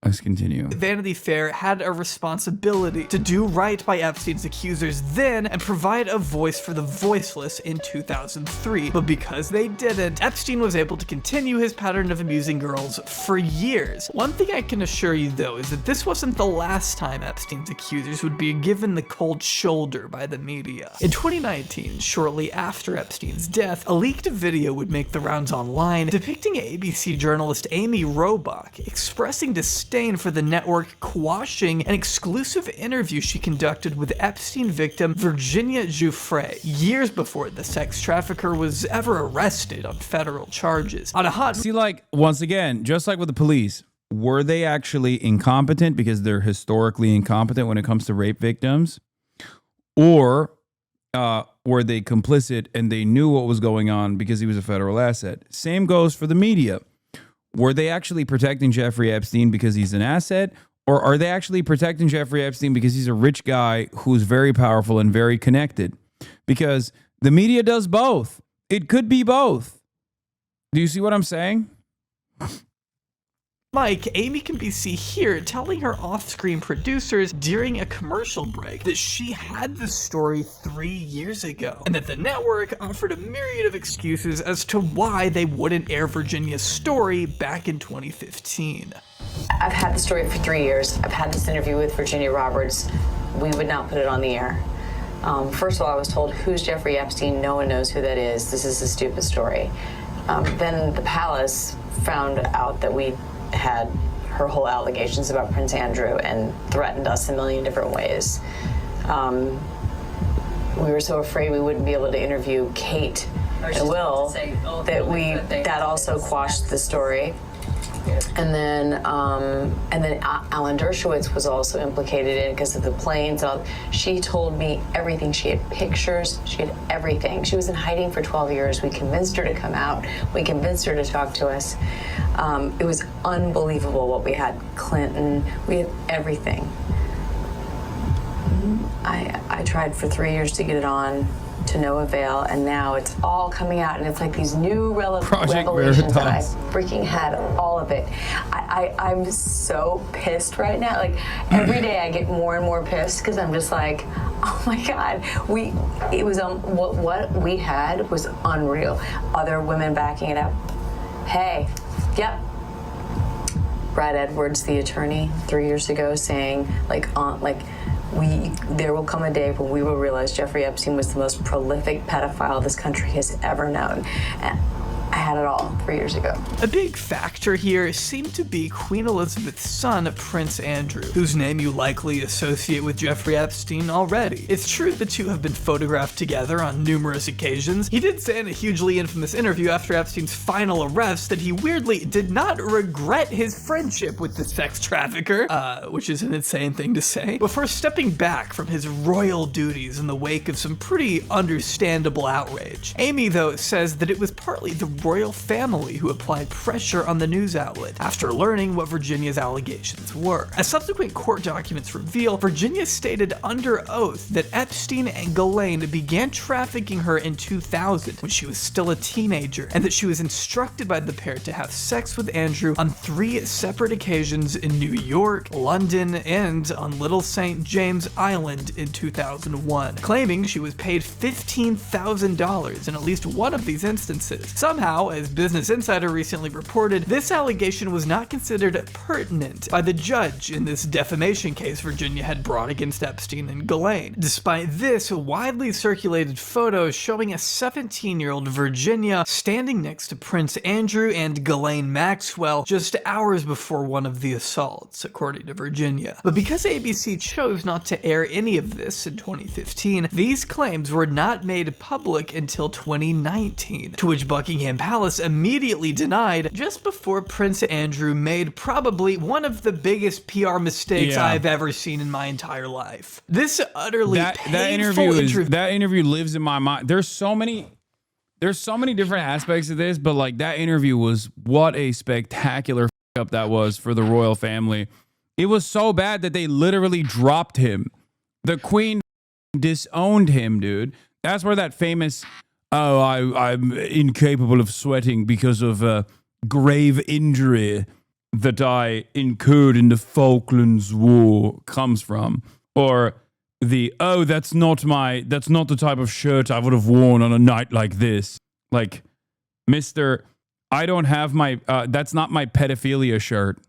Let's continue. Vanity Fair had a responsibility to do right by Epstein's accusers then and provide a voice for the voiceless in 2003. But because they didn't, Epstein was able to continue his pattern of amusing girls for years. One thing I can assure you though is that this wasn't the last time Epstein's accusers would be given the cold shoulder by the media. In 2019, shortly after Epstein's death, a leaked video would make the rounds online depicting ABC journalist Amy Robach expressing disdain for the network quashing an exclusive interview she conducted with Epstein victim Virginia Giuffre years before the sex trafficker was ever arrested on federal charges. On a hot... See, like, once again, just like with the police, were they actually incompetent because they're historically incompetent when it comes to rape victims? Or were they complicit and they knew what was going on because he was a federal asset? Same goes for the media. Were they actually protecting Jeffrey Epstein because he's an asset? Or are they actually protecting Jeffrey Epstein because he's a rich guy who's very powerful and very connected? Because the media does both. It could be both. Do you see what I'm saying? Mike, Amy can be seen here telling her off-screen producers during a commercial break that she had the story 3 years ago, and that the network offered a myriad of excuses as to why they wouldn't air Virginia's story back in 2015. I've had the story for 3 years. I've had this interview with Virginia Roberts. We would not put it on the air. First of all, I was told, who's Jeffrey Epstein? No one knows who that is. This is a stupid story. Then the palace found out that we had her whole allegations about Prince Andrew and threatened us a million different ways. We were so afraid we wouldn't be able to interview Kate and Will that also quashed the story. And then Alan Dershowitz was also implicated in it because of the planes. She told me everything. She had pictures. She had everything. She was in hiding for 12 years. We convinced her to come out. We convinced her to talk to us. It was unbelievable what we had. Clinton. We had everything. I tried for 3 years to get it on, to no avail, and now it's all coming out, and it's like these new revelations that I freaking had all of it. I'm so pissed right now. Like every day I get more and more pissed because I'm just like, oh my God, what we had was unreal. Other women backing it up. Hey, yep. Brad Edwards, the attorney, 3 years ago, saying there will come a day when we will realize Jeffrey Epstein was the most prolific pedophile this country has ever known. And I had it all 3 years ago. A big fact actor here seemed to be Queen Elizabeth's son, Prince Andrew, whose name you likely associate with Jeffrey Epstein already. It's true the two have been photographed together on numerous occasions. He did say in a hugely infamous interview after Epstein's final arrest that he weirdly did not regret his friendship with the sex trafficker, which is an insane thing to say, before stepping back from his royal duties in the wake of some pretty understandable outrage. Amy, though, says that it was partly the royal family who applied pressure on the news outlet after learning what Virginia's allegations were. As subsequent court documents reveal, Virginia stated under oath that Epstein and Ghislaine began trafficking her in 2000 when she was still a teenager, and that she was instructed by the pair to have sex with Andrew on 3 separate occasions in New York, London, and on Little St. James Island in 2001, claiming she was paid $15,000 in at least one of these instances. Somehow, as Business Insider recently reported, this allegation was not considered pertinent by the judge in this defamation case Virginia had brought against Epstein and Ghislaine. Despite this, widely circulated photos showing a 17-year-old Virginia standing next to Prince Andrew and Ghislaine Maxwell just hours before one of the assaults, according to Virginia. But because ABC chose not to air any of this in 2015, these claims were not made public until 2019, to which Buckingham Palace immediately denied just before Prince Andrew made probably one of the biggest PR mistakes I've ever seen in my entire life. This utterly painful that interview lives in my mind. There's so many different aspects of this, but like that interview was what a spectacular up that was for the royal family. It was so bad that they literally dropped him. The Queen disowned him, dude. That's where that famous I'm incapable of sweating because of a grave injury that I incurred in the Falklands War comes from. Or the, that's not the type of shirt I would have worn on a night like this. Like, Mr. I don't have my, that's not my pedophilia shirt.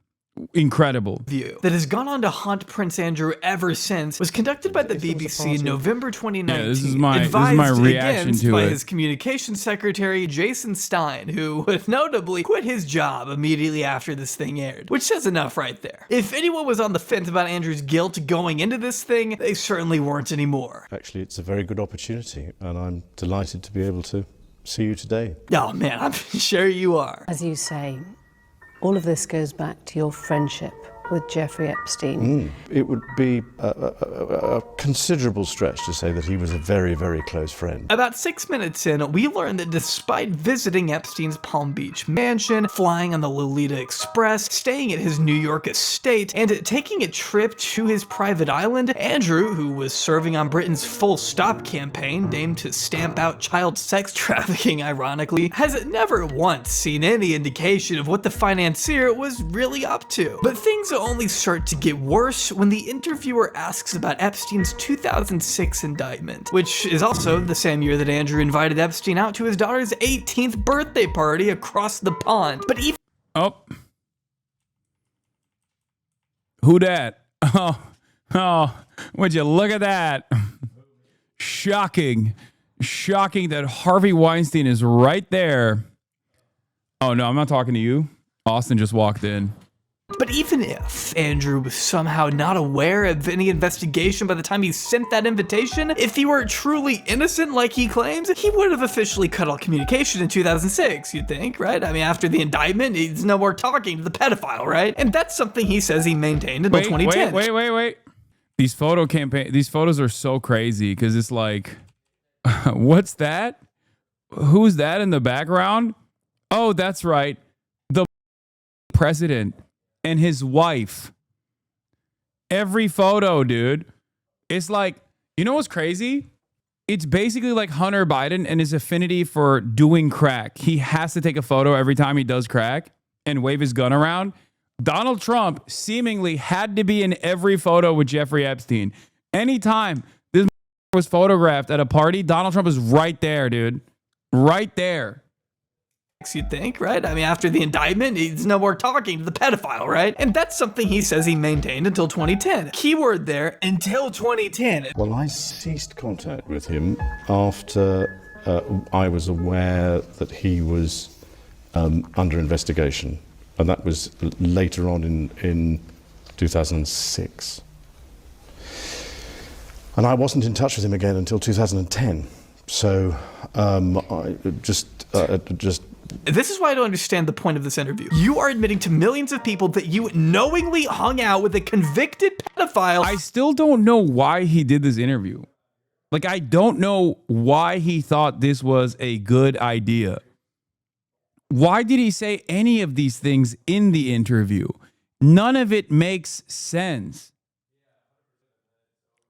Incredible. View that has gone on to haunt Prince Andrew ever since was conducted by the BBC in November 2019. Yeah, this is my reaction to by it. His communications secretary, Jason Stein, who notably quit his job immediately after this thing aired, which says enough right there. If anyone was on the fence about Andrew's guilt going into this thing, they certainly weren't anymore. Actually, it's a very good opportunity, and I'm delighted to be able to see you today. Oh man, I'm sure you are. As you say, all of this goes back to your friendship with Jeffrey Epstein. It would be a considerable stretch to say that he was a very, very close friend. About 6 minutes in, we learned that despite visiting Epstein's Palm Beach mansion, flying on the Lolita Express, staying at his New York estate, and taking a trip to his private island, Andrew, who was serving on Britain's Full Stop campaign, aimed to stamp out child sex trafficking, ironically, has never once seen any indication of what the financier was really up to. But things only start to get worse when the interviewer asks about Epstein's 2006 indictment, which is also the same year that Andrew invited Epstein out to his daughter's 18th birthday party across the pond. But even Who dat? Oh, would you look at that? Shocking that Harvey Weinstein is right there. Oh no, I'm not talking to you. Austin just walked in. But even if Andrew was somehow not aware of any investigation by the time he sent that invitation, if he were truly innocent like he claims, he would have officially cut all communication in 2006, you'd think, right? I mean, after the indictment, he's no more talking to the pedophile, right? And that's something he says he maintained until 2010. Wait. These photos are so crazy because it's like, what's that? Who's that in the background? Oh, that's right. The president and his wife. Every photo, dude. It's like, you know what's crazy? It's basically like Hunter Biden and his affinity for doing crack. He has to take a photo every time he does crack and wave his gun around. Donald Trump seemingly had to be in every photo with Jeffrey Epstein. Anytime this was photographed at a party, Donald Trump is right there, dude. Right there. You'd think, right? I mean, after the indictment, he's no more talking to the pedophile, right? And that's something he says he maintained until 2010. Keyword there, until 2010. Well, I ceased contact with him after I was aware that he was under investigation And that was later on in 2006. And I wasn't in touch with him again until 2010. So I just This is why I don't understand the point of this interview. You are admitting to millions of people that you knowingly hung out with a convicted pedophile. I still don't know why he did this interview. Like, I don't know why he thought this was a good idea. Why did he say any of these things in the interview? None of it makes sense.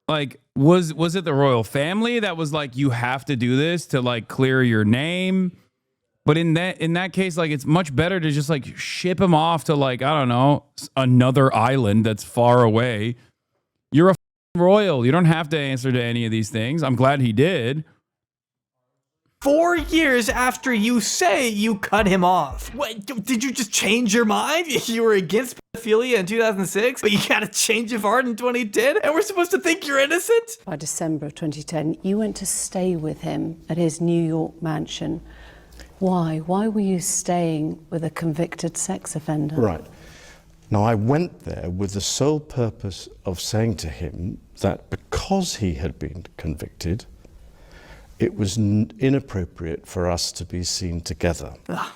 Like, was it the royal family that was like, you have to do this to like clear your name? But in that case, like, it's much better to just like ship him off to like, I don't know, another island that's far away. You're a royal. You don't have to answer to any of these things. I'm glad he did. 4 years after you say you cut him off. What, did you just change your mind? You were against pedophilia in 2006, but you got a change of heart in 2010, and we're supposed to think you're innocent? By December of 2010, you went to stay with him at his New York mansion. Why? Why were you staying with a convicted sex offender? Right. Now, I went there with the sole purpose of saying to him that because he had been convicted, it was inappropriate for us to be seen together.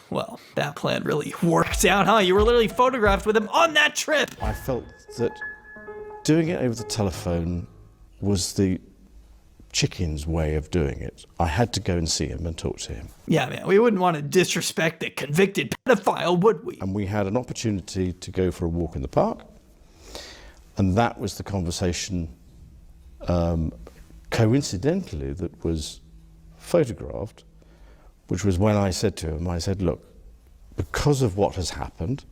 Well, that plan really worked out, huh? You were literally photographed with him on that trip. I felt that doing it over the telephone was the chicken's way of doing it. I had to go and see him and talk to him. Yeah, man, we wouldn't want to disrespect a convicted pedophile, would we? And we had an opportunity to go for a walk in the park, and that was the conversation, coincidentally, that was photographed, which was when I said to him, I said, look, because of what has happened,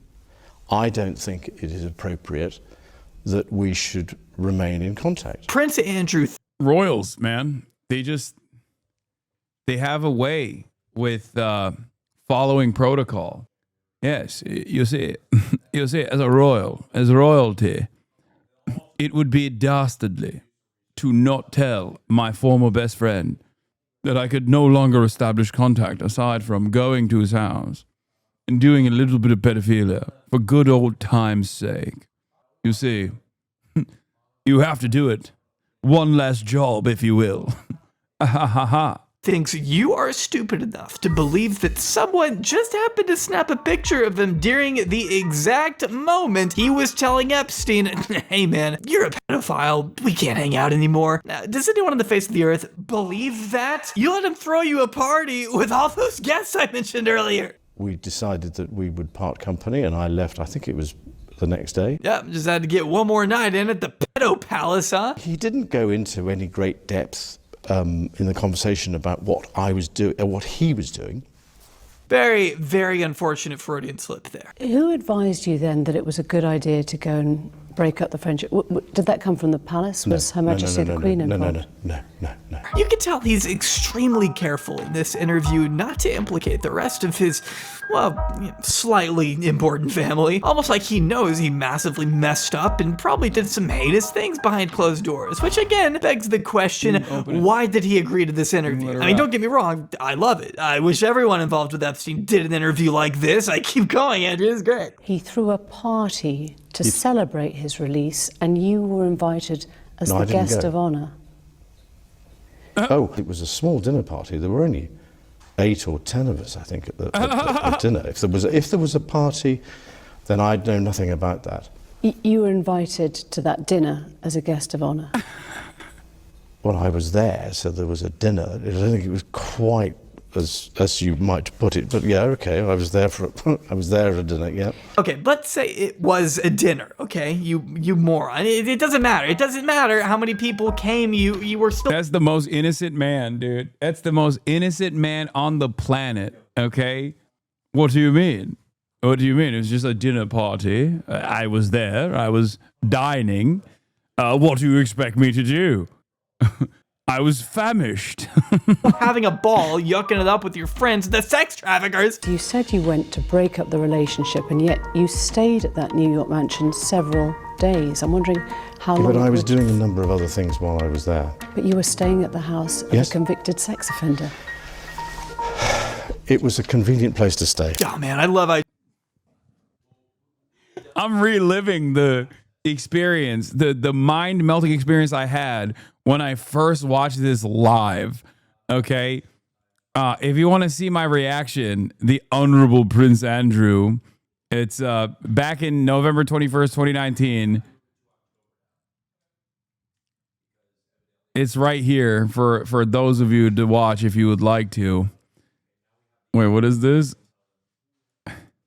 I don't think it is appropriate that we should remain in contact. Prince Andrew. Royals, man. They have a way with following protocol. Yes, you see, as royalty, it would be dastardly to not tell my former best friend that I could no longer establish contact aside from going to his house and doing a little bit of pedophilia for good old time's sake. You see, you have to do it. One last job, if you will. Ha ha ha. Thinks you are stupid enough to believe that someone just happened to snap a picture of him during the exact moment he was telling Epstein, hey man, you're a pedophile, we can't hang out anymore. Now, does anyone on the face of the earth believe that? You let him throw you a party with all those guests I mentioned earlier. We decided that we would part company, and I left, I think it was the next day. Yep, just had to get one more night in at the pedo palace, huh? He didn't go into any great depth in the conversation about what I was doing, or what he was doing. Very, very unfortunate Freudian slip there. Who advised you then that it was a good idea to go and break up the friendship? Did that come from the palace? Was Her Majesty the Queen involved? No. You can tell he's extremely careful in this interview not to implicate the rest of his, well, slightly important family. Almost like he knows he massively messed up and probably did some heinous things behind closed doors, which again begs the question, why did he agree to this interview? I mean, don't get me wrong, I love it. I wish everyone involved with Epstein did an interview like this. I keep going, Andrew, it's great. He threw a party to celebrate his release, and you were invited as the guest of honor. Oh, it was a small dinner party. There were only 8 or 10 of us, I think, at the dinner. If there was a party, then I'd know nothing about that. You were invited to that dinner as a guest of honor. Well, I was there, so there was a dinner. I don't think it was quite as you might put it, but yeah, okay. I was there at a dinner. Yeah. Okay, let's say it was a dinner. Okay, you moron. It doesn't matter. It doesn't matter how many people came. You were still. That's the most innocent man, dude. That's the most innocent man on the planet. Okay. What do you mean? What do you mean? It was just a dinner party. I was there. I was dining. What do you expect me to do? I was famished. Having a ball, yucking it up with your friends, the sex traffickers. You said you went to break up the relationship, and yet you stayed at that New York mansion several days. I'm wondering how long. But I was doing a number of other things while I was there. But you were staying at the house of a convicted sex offender. It was a convenient place to stay. Oh man, I love I'm reliving the experience, the mind melting experience I had when I first watched this live. Okay. If you want to see my reaction, the Honorable Prince Andrew, it's back in November 21st, 2019. It's right here for those of you to watch if you would like to. Wait, what is this?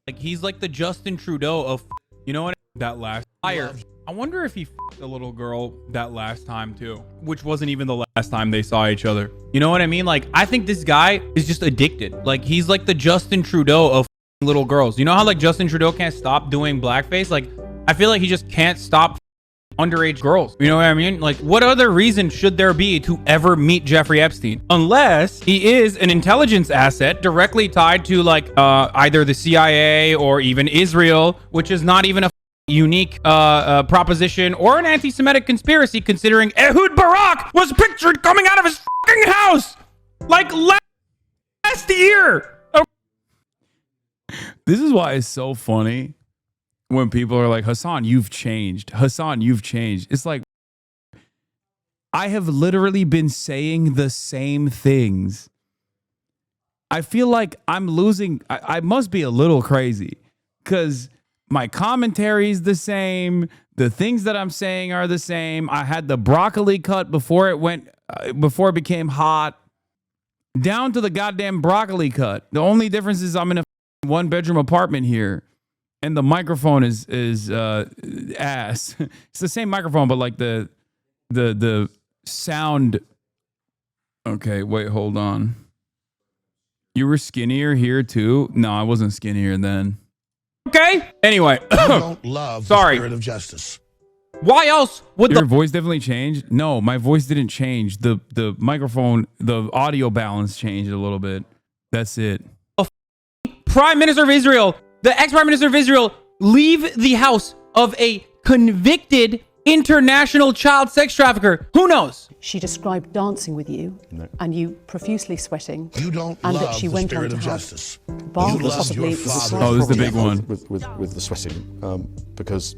Like, he's like the Justin Trudeau of, you know what? That last fire. I wonder if he f***ed a little girl that last time too, which wasn't even the last time they saw each other. You know what I mean? Like, I think this guy is just addicted. Like, he's like the Justin Trudeau of little girls. You know how like Justin Trudeau can't stop doing blackface? Like, I feel like he just can't stop underage girls. You know what I mean? Like, what other reason should there be to ever meet Jeffrey Epstein? Unless he is an intelligence asset directly tied to like either the CIA or even Israel, which is not even a unique proposition or an anti-Semitic conspiracy, considering Ehud Barak was pictured coming out of his fucking house like last year. This is why it's so funny when people are like, Hasan, you've changed. Hasan, you've changed. It's like, I have literally been saying the same things. I feel like I'm losing. I must be a little crazy because my commentary is the same. The things that I'm saying are the same. I had the broccoli cut before it became hot, down to the goddamn broccoli cut. The only difference is I'm in a 1-bedroom apartment here. And the microphone is ass. It's the same microphone, but like the sound. Okay, wait, hold on. You were skinnier here too? No, I wasn't skinnier then. Okay. Anyway, you don't love the spirit of justice. Why else would your voice definitely change? No, my voice didn't change. The microphone, the audio balance changed a little bit. That's it. Prime Minister of Israel, the ex-Prime Minister of Israel, leave the house of a convicted international child sex trafficker. Who knows? She described dancing with you and you profusely sweating. You don't and love that she the went spirit on of to have justice. baths, You love possibly your with the father. Oh, this is the big one. With the sweating, because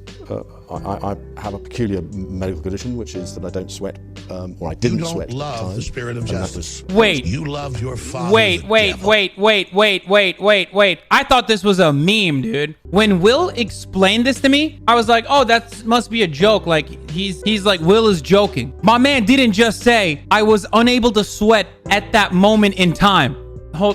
I have a peculiar medical condition, which is that I don't sweat, or I didn't sweat. You don't love the spirit of justice. Wait. You loved your father. Wait. I thought this was a meme, dude. When Will explained this to me, I was like, oh, that must be a joke. Like, he's like, Will is joking. My man didn't just say, I was unable to sweat at that moment in time.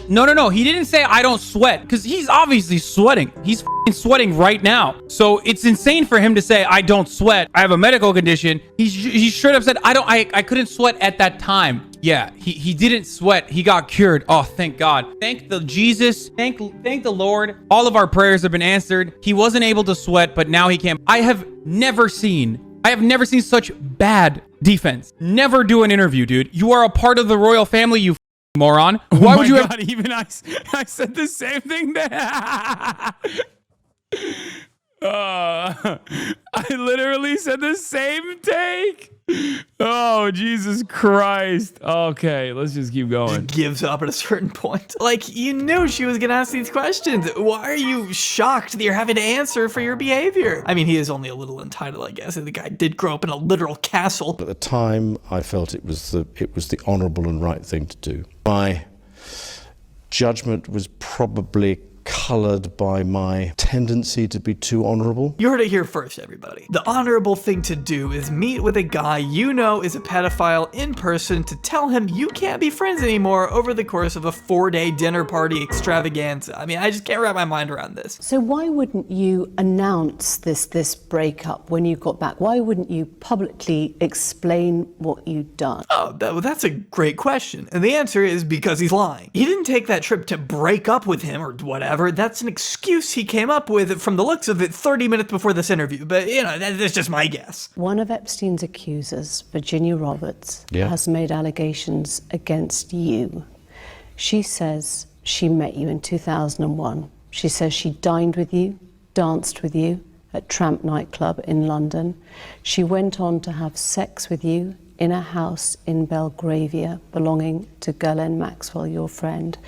No. He didn't say I don't sweat, because he's obviously sweating. He's sweating right now. So it's insane for him to say I don't sweat. I have a medical condition. He straight up said I couldn't sweat at that time. Yeah, he didn't sweat. He got cured. Oh, thank God. Thank the Jesus. Thank the Lord. All of our prayers have been answered. He wasn't able to sweat, but now he can. I have never seen such bad defense. Never do an interview, dude. You are a part of the royal family, you moron. Why would you God, even I said the same thing there. I literally said the same take. Oh, Jesus Christ. Okay, let's just keep going. Gives up at a certain point. Like, you knew she was gonna ask these questions. Why are you shocked that you're having to answer for your behavior? I mean, he is only a little entitled, I guess. The guy did grow up in a literal castle. At the time, I felt it was the honourable and right thing to do. My judgment was probably coloured by my tendency to be too honourable. You heard it here first, everybody. The honorable thing to do is meet with a guy you know is a pedophile in person to tell him you can't be friends anymore over the course of a 4-day dinner party extravaganza. I mean, I just can't wrap my mind around this. So why wouldn't you announce this breakup when you got back? Why wouldn't you publicly explain what you'd done? Oh, that's a great question. And the answer is because he's lying. He didn't take that trip to break up with him or whatever. That's an excuse he came up with from the looks of it 30 minutes before this interview. But, you know, that's just my guess. One of Epstein's accusers, Virginia Roberts, has made allegations against you. She says she met you in 2001. She says she dined with you, danced with you at Tramp nightclub in London. She went on to have sex with you in a house in Belgravia belonging to Ghislaine Maxwell, your friend.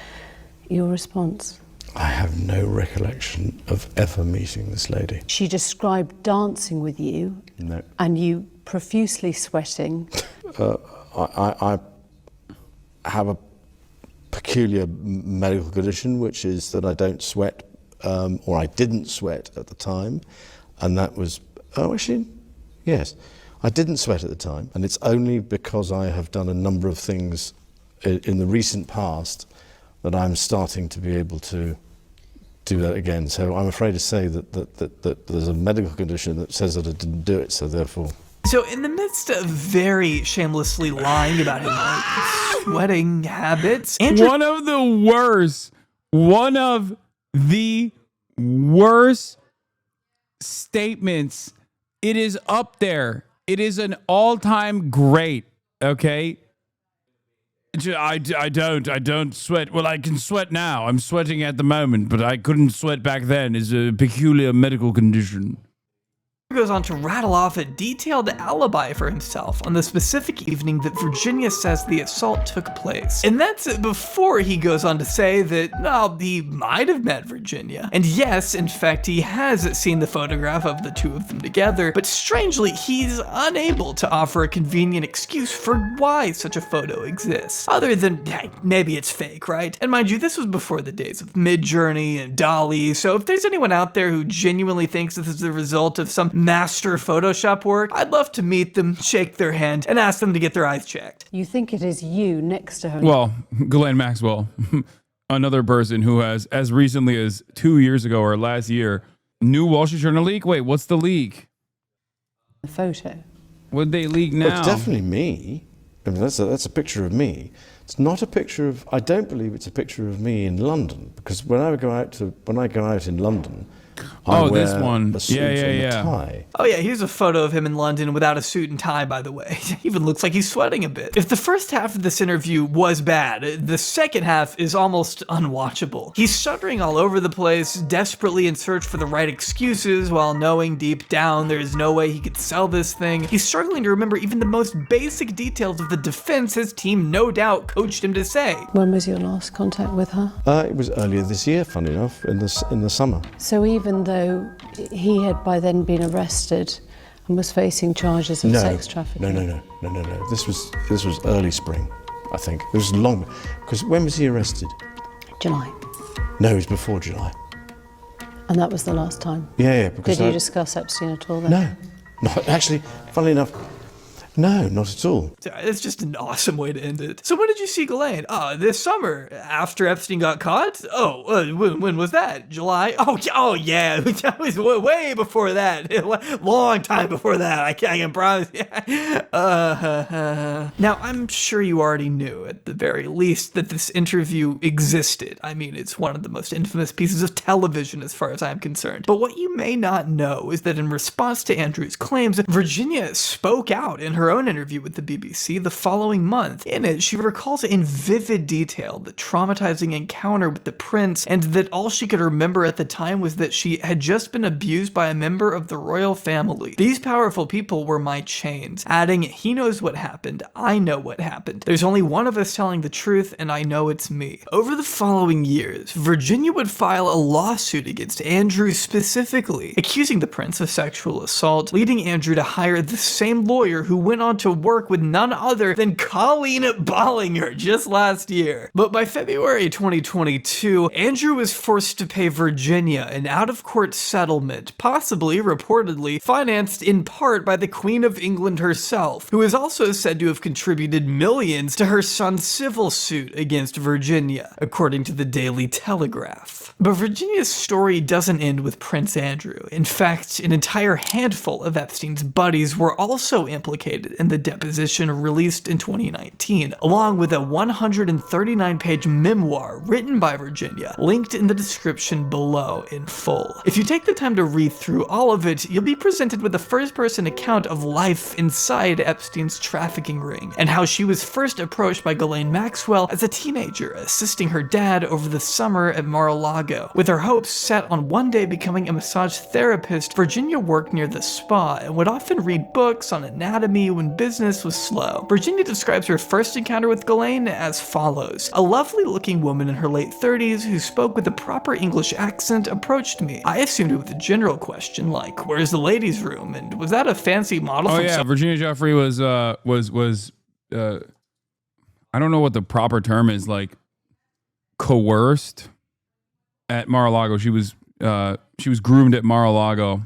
Your response? I have no recollection of ever meeting this lady. She described dancing with you. No. And you profusely sweating. I have a peculiar medical condition, which is that I don't sweat, or I didn't sweat at the time, and that was, yes, I didn't sweat at the time, and it's only because I have done a number of things in the recent past that I'm starting to be able to do that again. So I'm afraid to say that there's a medical condition that says that I didn't do it, so therefore. So in the midst of very shamelessly lying about his sweating habits, Andrew... One of the worst statements. It is up there. It is an all-time great, okay? I don't sweat. Well, I can sweat now. I'm sweating at the moment, but I couldn't sweat back then. It's a peculiar medical condition. Goes on to rattle off a detailed alibi for himself on the specific evening that Virginia says the assault took place. And that's before he goes on to say that, well, he might have met Virginia. And yes, in fact, he has seen the photograph of the two of them together, but strangely, he's unable to offer a convenient excuse for why such a photo exists. Other than, hey, maybe it's fake, right? And mind you, this was before the days of Midjourney and Dolly, so if there's anyone out there who genuinely thinks this is the result of some master Photoshop work, I'd love to meet them, shake their hand, and ask them to get their eyes checked. You think it is you next to her? Well, Ghislaine Maxwell, another person who has, as recently as 2 years ago or last year, new Wall Street Journal leak. Wait, what's the leak? The photo. Would they leak now? Well, it's definitely me. I mean, that's a picture of me. It's not a picture of. I don't believe it's a picture of me in London, because when I go out in London, I wear this one. A suit and a tie. Oh yeah, here's a photo of him in London without a suit and tie, by the way. He even looks like he's sweating a bit. If the first half of this interview was bad, the second half is almost unwatchable. He's stuttering all over the place, desperately in search for the right excuses, while knowing deep down there is no way he could sell this thing. He's struggling to remember even the most basic details of the defense his team no doubt coached him to say. When was your last contact with her? It was earlier this year, funny enough, in the summer. So even though he had by then been arrested and was facing charges of sex trafficking? No. This was early spring, I think. It was long, because when was he arrested? July. No, it was before July. And that was the last time? Yeah, because Did you discuss Epstein at all then? No, actually, funnily enough, no, not at all. It's just an awesome way to end it. So when did you see Ghislaine? This summer, after Epstein got caught? When was that? July? Oh yeah, that was way before that. Long time before that, I can promise you. Now, I'm sure you already knew, at the very least, that this interview existed. I mean, it's one of the most infamous pieces of television as far as I'm concerned. But what you may not know is that in response to Andrew's claims, Virginia spoke out in her own interview with the BBC the following month. In it, she recalls in vivid detail the traumatizing encounter with the prince, and that all she could remember at the time was that she had just been abused by a member of the royal family. These powerful people were my chains, adding, he knows what happened, I know what happened. There's only one of us telling the truth, and I know it's me. Over the following years, Virginia would file a lawsuit against Andrew specifically, accusing the prince of sexual assault, leading Andrew to hire the same lawyer who went on to work with none other than Colleen Bollinger just last year. But by February 2022, Andrew was forced to pay Virginia an out-of-court settlement, possibly, reportedly, financed in part by the Queen of England herself, who is also said to have contributed millions to her son's civil suit against Virginia, according to the Daily Telegraph. But Virginia's story doesn't end with Prince Andrew. In fact, an entire handful of Epstein's buddies were also implicated in the deposition released in 2019, along with a 139-page memoir written by Virginia, linked in the description below in full. If you take the time to read through all of it, you'll be presented with a first-person account of life inside Epstein's trafficking ring, and how she was first approached by Ghislaine Maxwell as a teenager, assisting her dad over the summer at Mar-a-Lago. With her hopes set on one day becoming a massage therapist, Virginia worked near the spa and would often read books on anatomy, when business was slow. Virginia describes her first encounter with Ghislaine as follows. A lovely-looking woman in her late 30s who spoke with a proper English accent approached me. I assumed it with a general question like, where's the ladies' room? And was that a fancy model Oh from yeah, Virginia Jeffrey was I don't know what the proper term is, like coerced at Mar-a-Lago. She was groomed at Mar-a-Lago.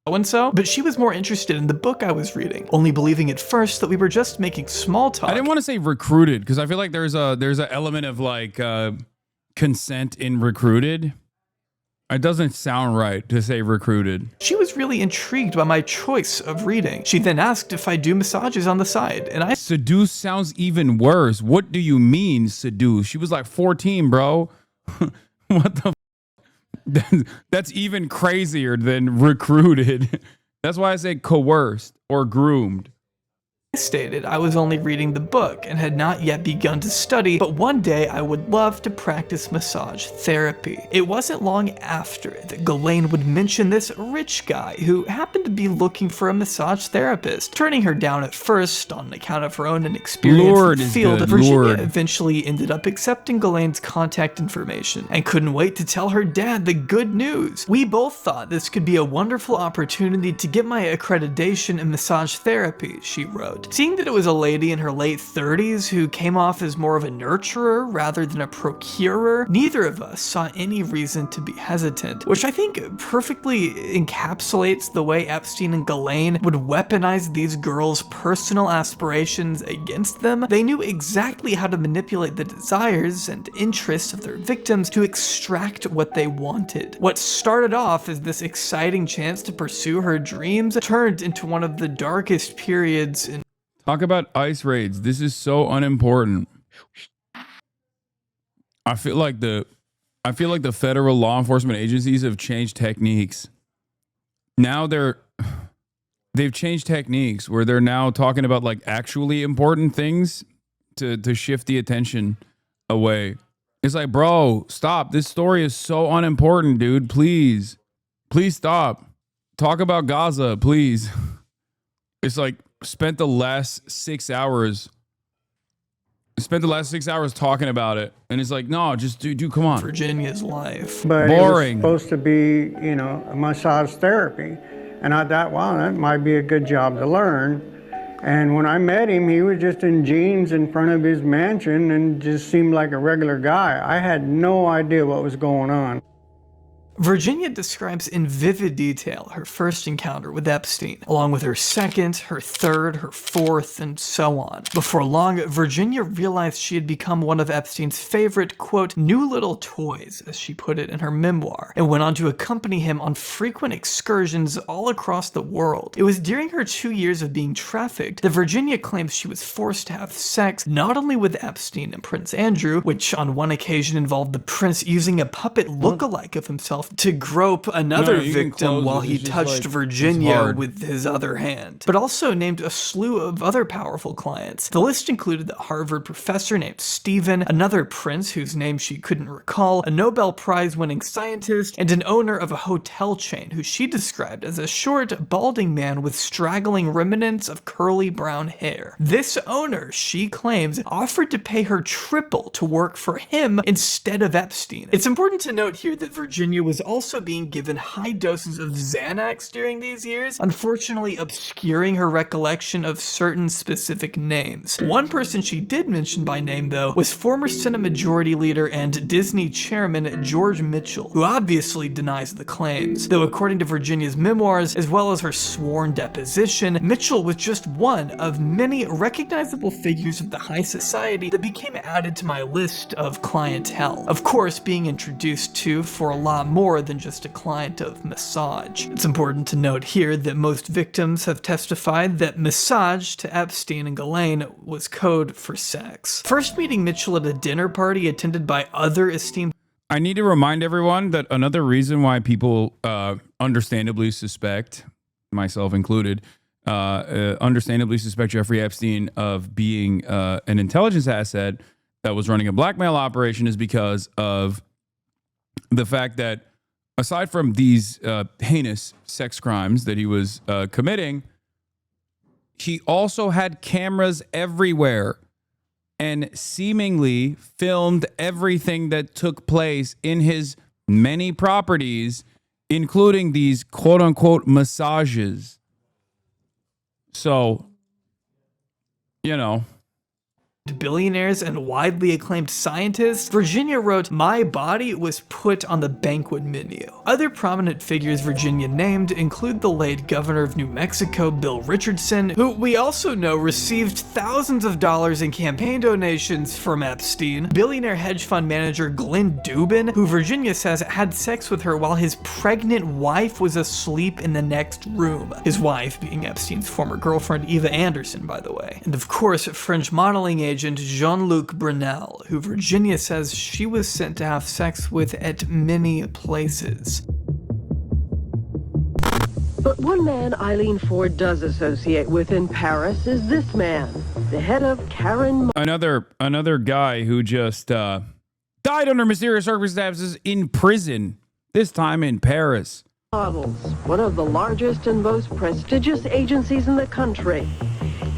so-and-so, but she was more interested in the book I was reading, only believing at first that we were just making small talk. I didn't want to say recruited because I feel like there's an element of like consent in recruited. It doesn't sound right to say recruited. She was really intrigued by my choice of reading. She then asked if I do massages on the side, and I... Seduce sounds even worse. What do you mean seduce? She was like 14, bro. What the That's even crazier than recruited. That's why I say coerced or groomed. I stated I was only reading the book and had not yet begun to study, but one day I would love to practice massage therapy. It wasn't long after that Ghislaine would mention this rich guy who happened to be looking for a massage therapist, turning her down at first on account of her own inexperience in the field. Virginia eventually ended up accepting Ghislaine's contact information and couldn't wait to tell her dad the good news. We both thought this could be a wonderful opportunity to get my accreditation in massage therapy, she wrote. Seeing that it was a lady in her late 30s who came off as more of a nurturer rather than a procurer, neither of us saw any reason to be hesitant, which I think perfectly encapsulates the way Epstein and Ghislaine would weaponize these girls' personal aspirations against them. They knew exactly how to manipulate the desires and interests of their victims to extract what they wanted. What started off as this exciting chance to pursue her dreams turned into one of the darkest periods in... Talk about ICE raids. This is so unimportant. I feel like the federal law enforcement agencies have changed techniques. Now they've changed techniques where they're now talking about like actually important things to shift the attention away. It's like, bro, stop. This story is so unimportant, dude. Please stop. Talk about Gaza, please. It's like spent the last 6 hours talking about it, and it's like, no, just do come on. Virginia's life. But boring. It was supposed to be, a massage therapy, and I thought, wow, that might be a good job to learn. And when I met him, he was just in jeans in front of his mansion and just seemed like a regular guy. I had no idea what was going on. Virginia describes in vivid detail her first encounter with Epstein, along with her second, her third, her fourth, and so on. Before long, Virginia realized she had become one of Epstein's favorite, quote, new little toys, as she put it in her memoir, and went on to accompany him on frequent excursions all across the world. It was during her 2 years of being trafficked that Virginia claims she was forced to have sex not only with Epstein and Prince Andrew, which on one occasion involved the prince using a puppet look-alike of himself to grope another victim while he touched Virginia with his other hand, but also named a slew of other powerful clients. The list included a Harvard professor named Stephen, another prince whose name she couldn't recall, a Nobel Prize-winning scientist, and an owner of a hotel chain who she described as a short, balding man with straggling remnants of curly brown hair. This owner, she claims, offered to pay her triple to work for him instead of Epstein. It's important to note here that Virginia was also being given high doses of Xanax during these years, unfortunately obscuring her recollection of certain specific names. One person she did mention by name, though, was former Senate Majority Leader and Disney Chairman George Mitchell, who obviously denies the claims. Though according to Virginia's memoirs, as well as her sworn deposition, Mitchell was just one of many recognizable figures of the high society that became added to my list of clientele. Of course, being introduced to for a lot more than just a client of massage. It's important to note here that most victims have testified that massage to Epstein and Ghislaine was code for sex. First meeting Mitchell at a dinner party attended by other esteemed... I need to remind everyone that another reason why people understandably suspect, myself included, understandably suspect Jeffrey Epstein of being an intelligence asset that was running a blackmail operation is because of the fact that aside from these heinous sex crimes that he was committing, He also had cameras everywhere and seemingly filmed everything that took place in his many properties, including these quote unquote massages. So, you know. Billionaires and widely acclaimed scientists, Virginia wrote, "My body was put on the banquet menu." Other prominent figures Virginia named include the late governor of New Mexico, Bill Richardson, who we also know received thousands of dollars in campaign donations from Epstein, billionaire hedge fund manager Glenn Dubin, who Virginia says had sex with her while his pregnant wife was asleep in the next room. His wife being Epstein's former girlfriend, Eva Anderson, by the way. And of course, French modeling agent Jean-Luc Brunel, who Virginia says she was sent to have sex with at many places. But one man Eileen Ford does associate with in Paris is this man, the head of Karen. Another guy who just died under mysterious circumstances in prison, this time in Paris. Models, one of the largest and most prestigious agencies in the country.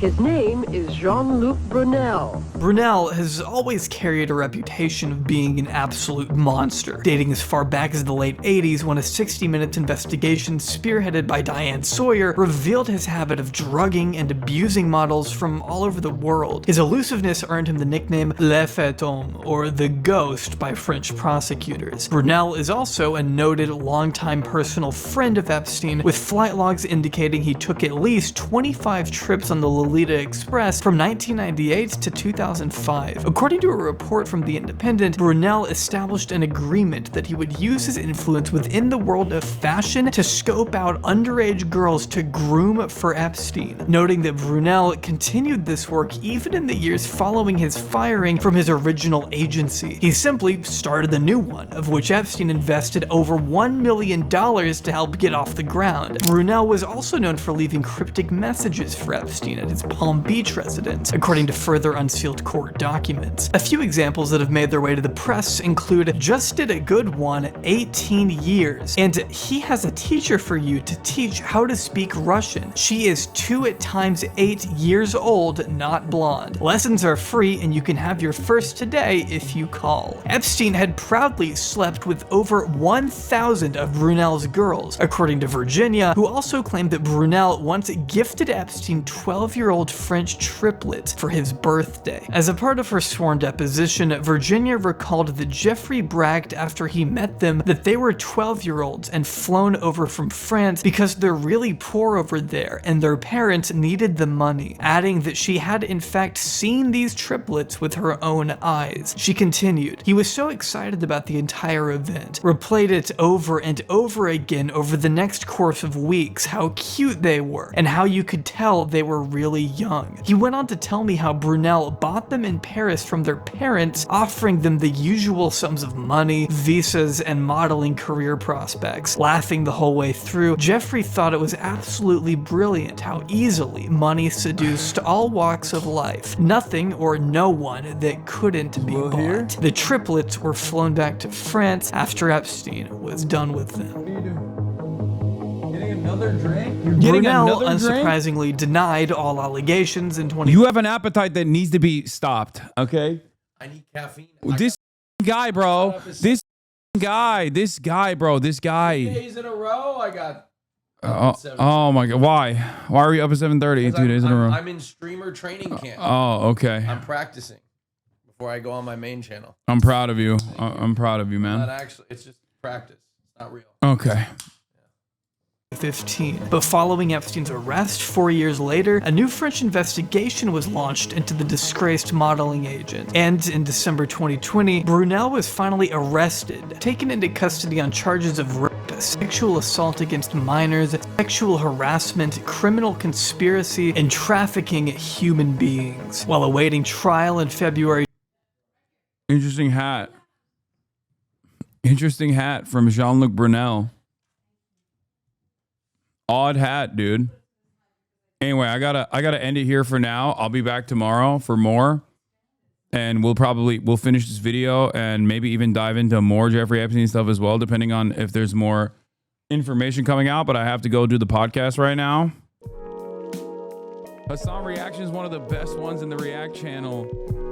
His name is Jean-Luc Brunel. Brunel has always carried a reputation of being an absolute monster, dating as far back as the late 80s when a 60 Minutes investigation spearheaded by Diane Sawyer revealed his habit of drugging and abusing models from all over the world. His elusiveness earned him the nickname Le Fantôme, or the Ghost, by French prosecutors. Brunel is also a noted longtime personal friend of Epstein, with flight logs indicating he took at least 25 trips on the Lolita Express from 1998 to 2005. According to a report from The Independent, Brunel established an agreement that he would use his influence within the world of fashion to scope out underage girls to groom for Epstein, noting that Brunel continued this work even in the years following his firing from his original agency. He simply started a new one, of which Epstein invested over $1 million to help get off the ground. Brunel was also known for leaving cryptic messages for Epstein at his Palm Beach residence, according to further unsealed court documents. A few examples that have made their way to the press include, "Just did a good one, 18 years, and he has a teacher for you to teach how to speak Russian. She is 2 at times 8 years old, not blonde. Lessons are free and you can have your first today if you call." Epstein had proudly slept with over 1,000 of Brunel's girls, according to Virginia, who also claimed that Brunel once gifted Epstein 12-year-old French triplets for his birthday. As a part of her sworn deposition, Virginia recalled that Jeffrey bragged after he met them that they were 12-year-olds and flown over from France because they're really poor over there and their parents needed the money, adding that she had in fact seen these triplets with her own eyes. She continued, "He was so excited about the entire event, replayed it over and over again over the next course of weeks, how cute they were and how you could tell they were really young. He went on to tell me how Brunel bought them in Paris from their parents, offering them the usual sums of money, visas, and modeling career prospects. Laughing the whole way through, Jeffrey thought it was absolutely brilliant how easily money seduced all walks of life. Nothing or no one that couldn't be bought." The triplets were flown back to France after Epstein was done with them. Another drink? Brunel unsurprisingly denied all allegations in 20. You have an appetite that needs to be stopped, okay? I need caffeine. This guy, bro. This guy, bro. 2 days in a row, I got. Oh my god. Why? Why are we up at 7:30 2 days in a row? I'm in streamer training camp. Oh, okay. I'm practicing before I go on my main channel. I'm proud of you. I'm proud of you, man. Not actually, it's just practice. It's not real. Okay. 2015. But following Epstein's arrest 4 years later, a new French investigation was launched into the disgraced modeling agent. And in December 2020, Brunel was finally arrested, taken into custody on charges of rape, sexual assault against minors, sexual harassment, criminal conspiracy, and trafficking human beings. While awaiting trial in February. Interesting hat. Interesting hat from Jean-Luc Brunel. Odd hat, dude. Anyway, I gotta end it here for now. I'll be back tomorrow for more. And we'll finish this video and maybe even dive into more Jeffrey Epstein stuff as well, depending on if there's more information coming out. But I have to go do the podcast right now. Hasan reaction is one of the best ones in the React channel.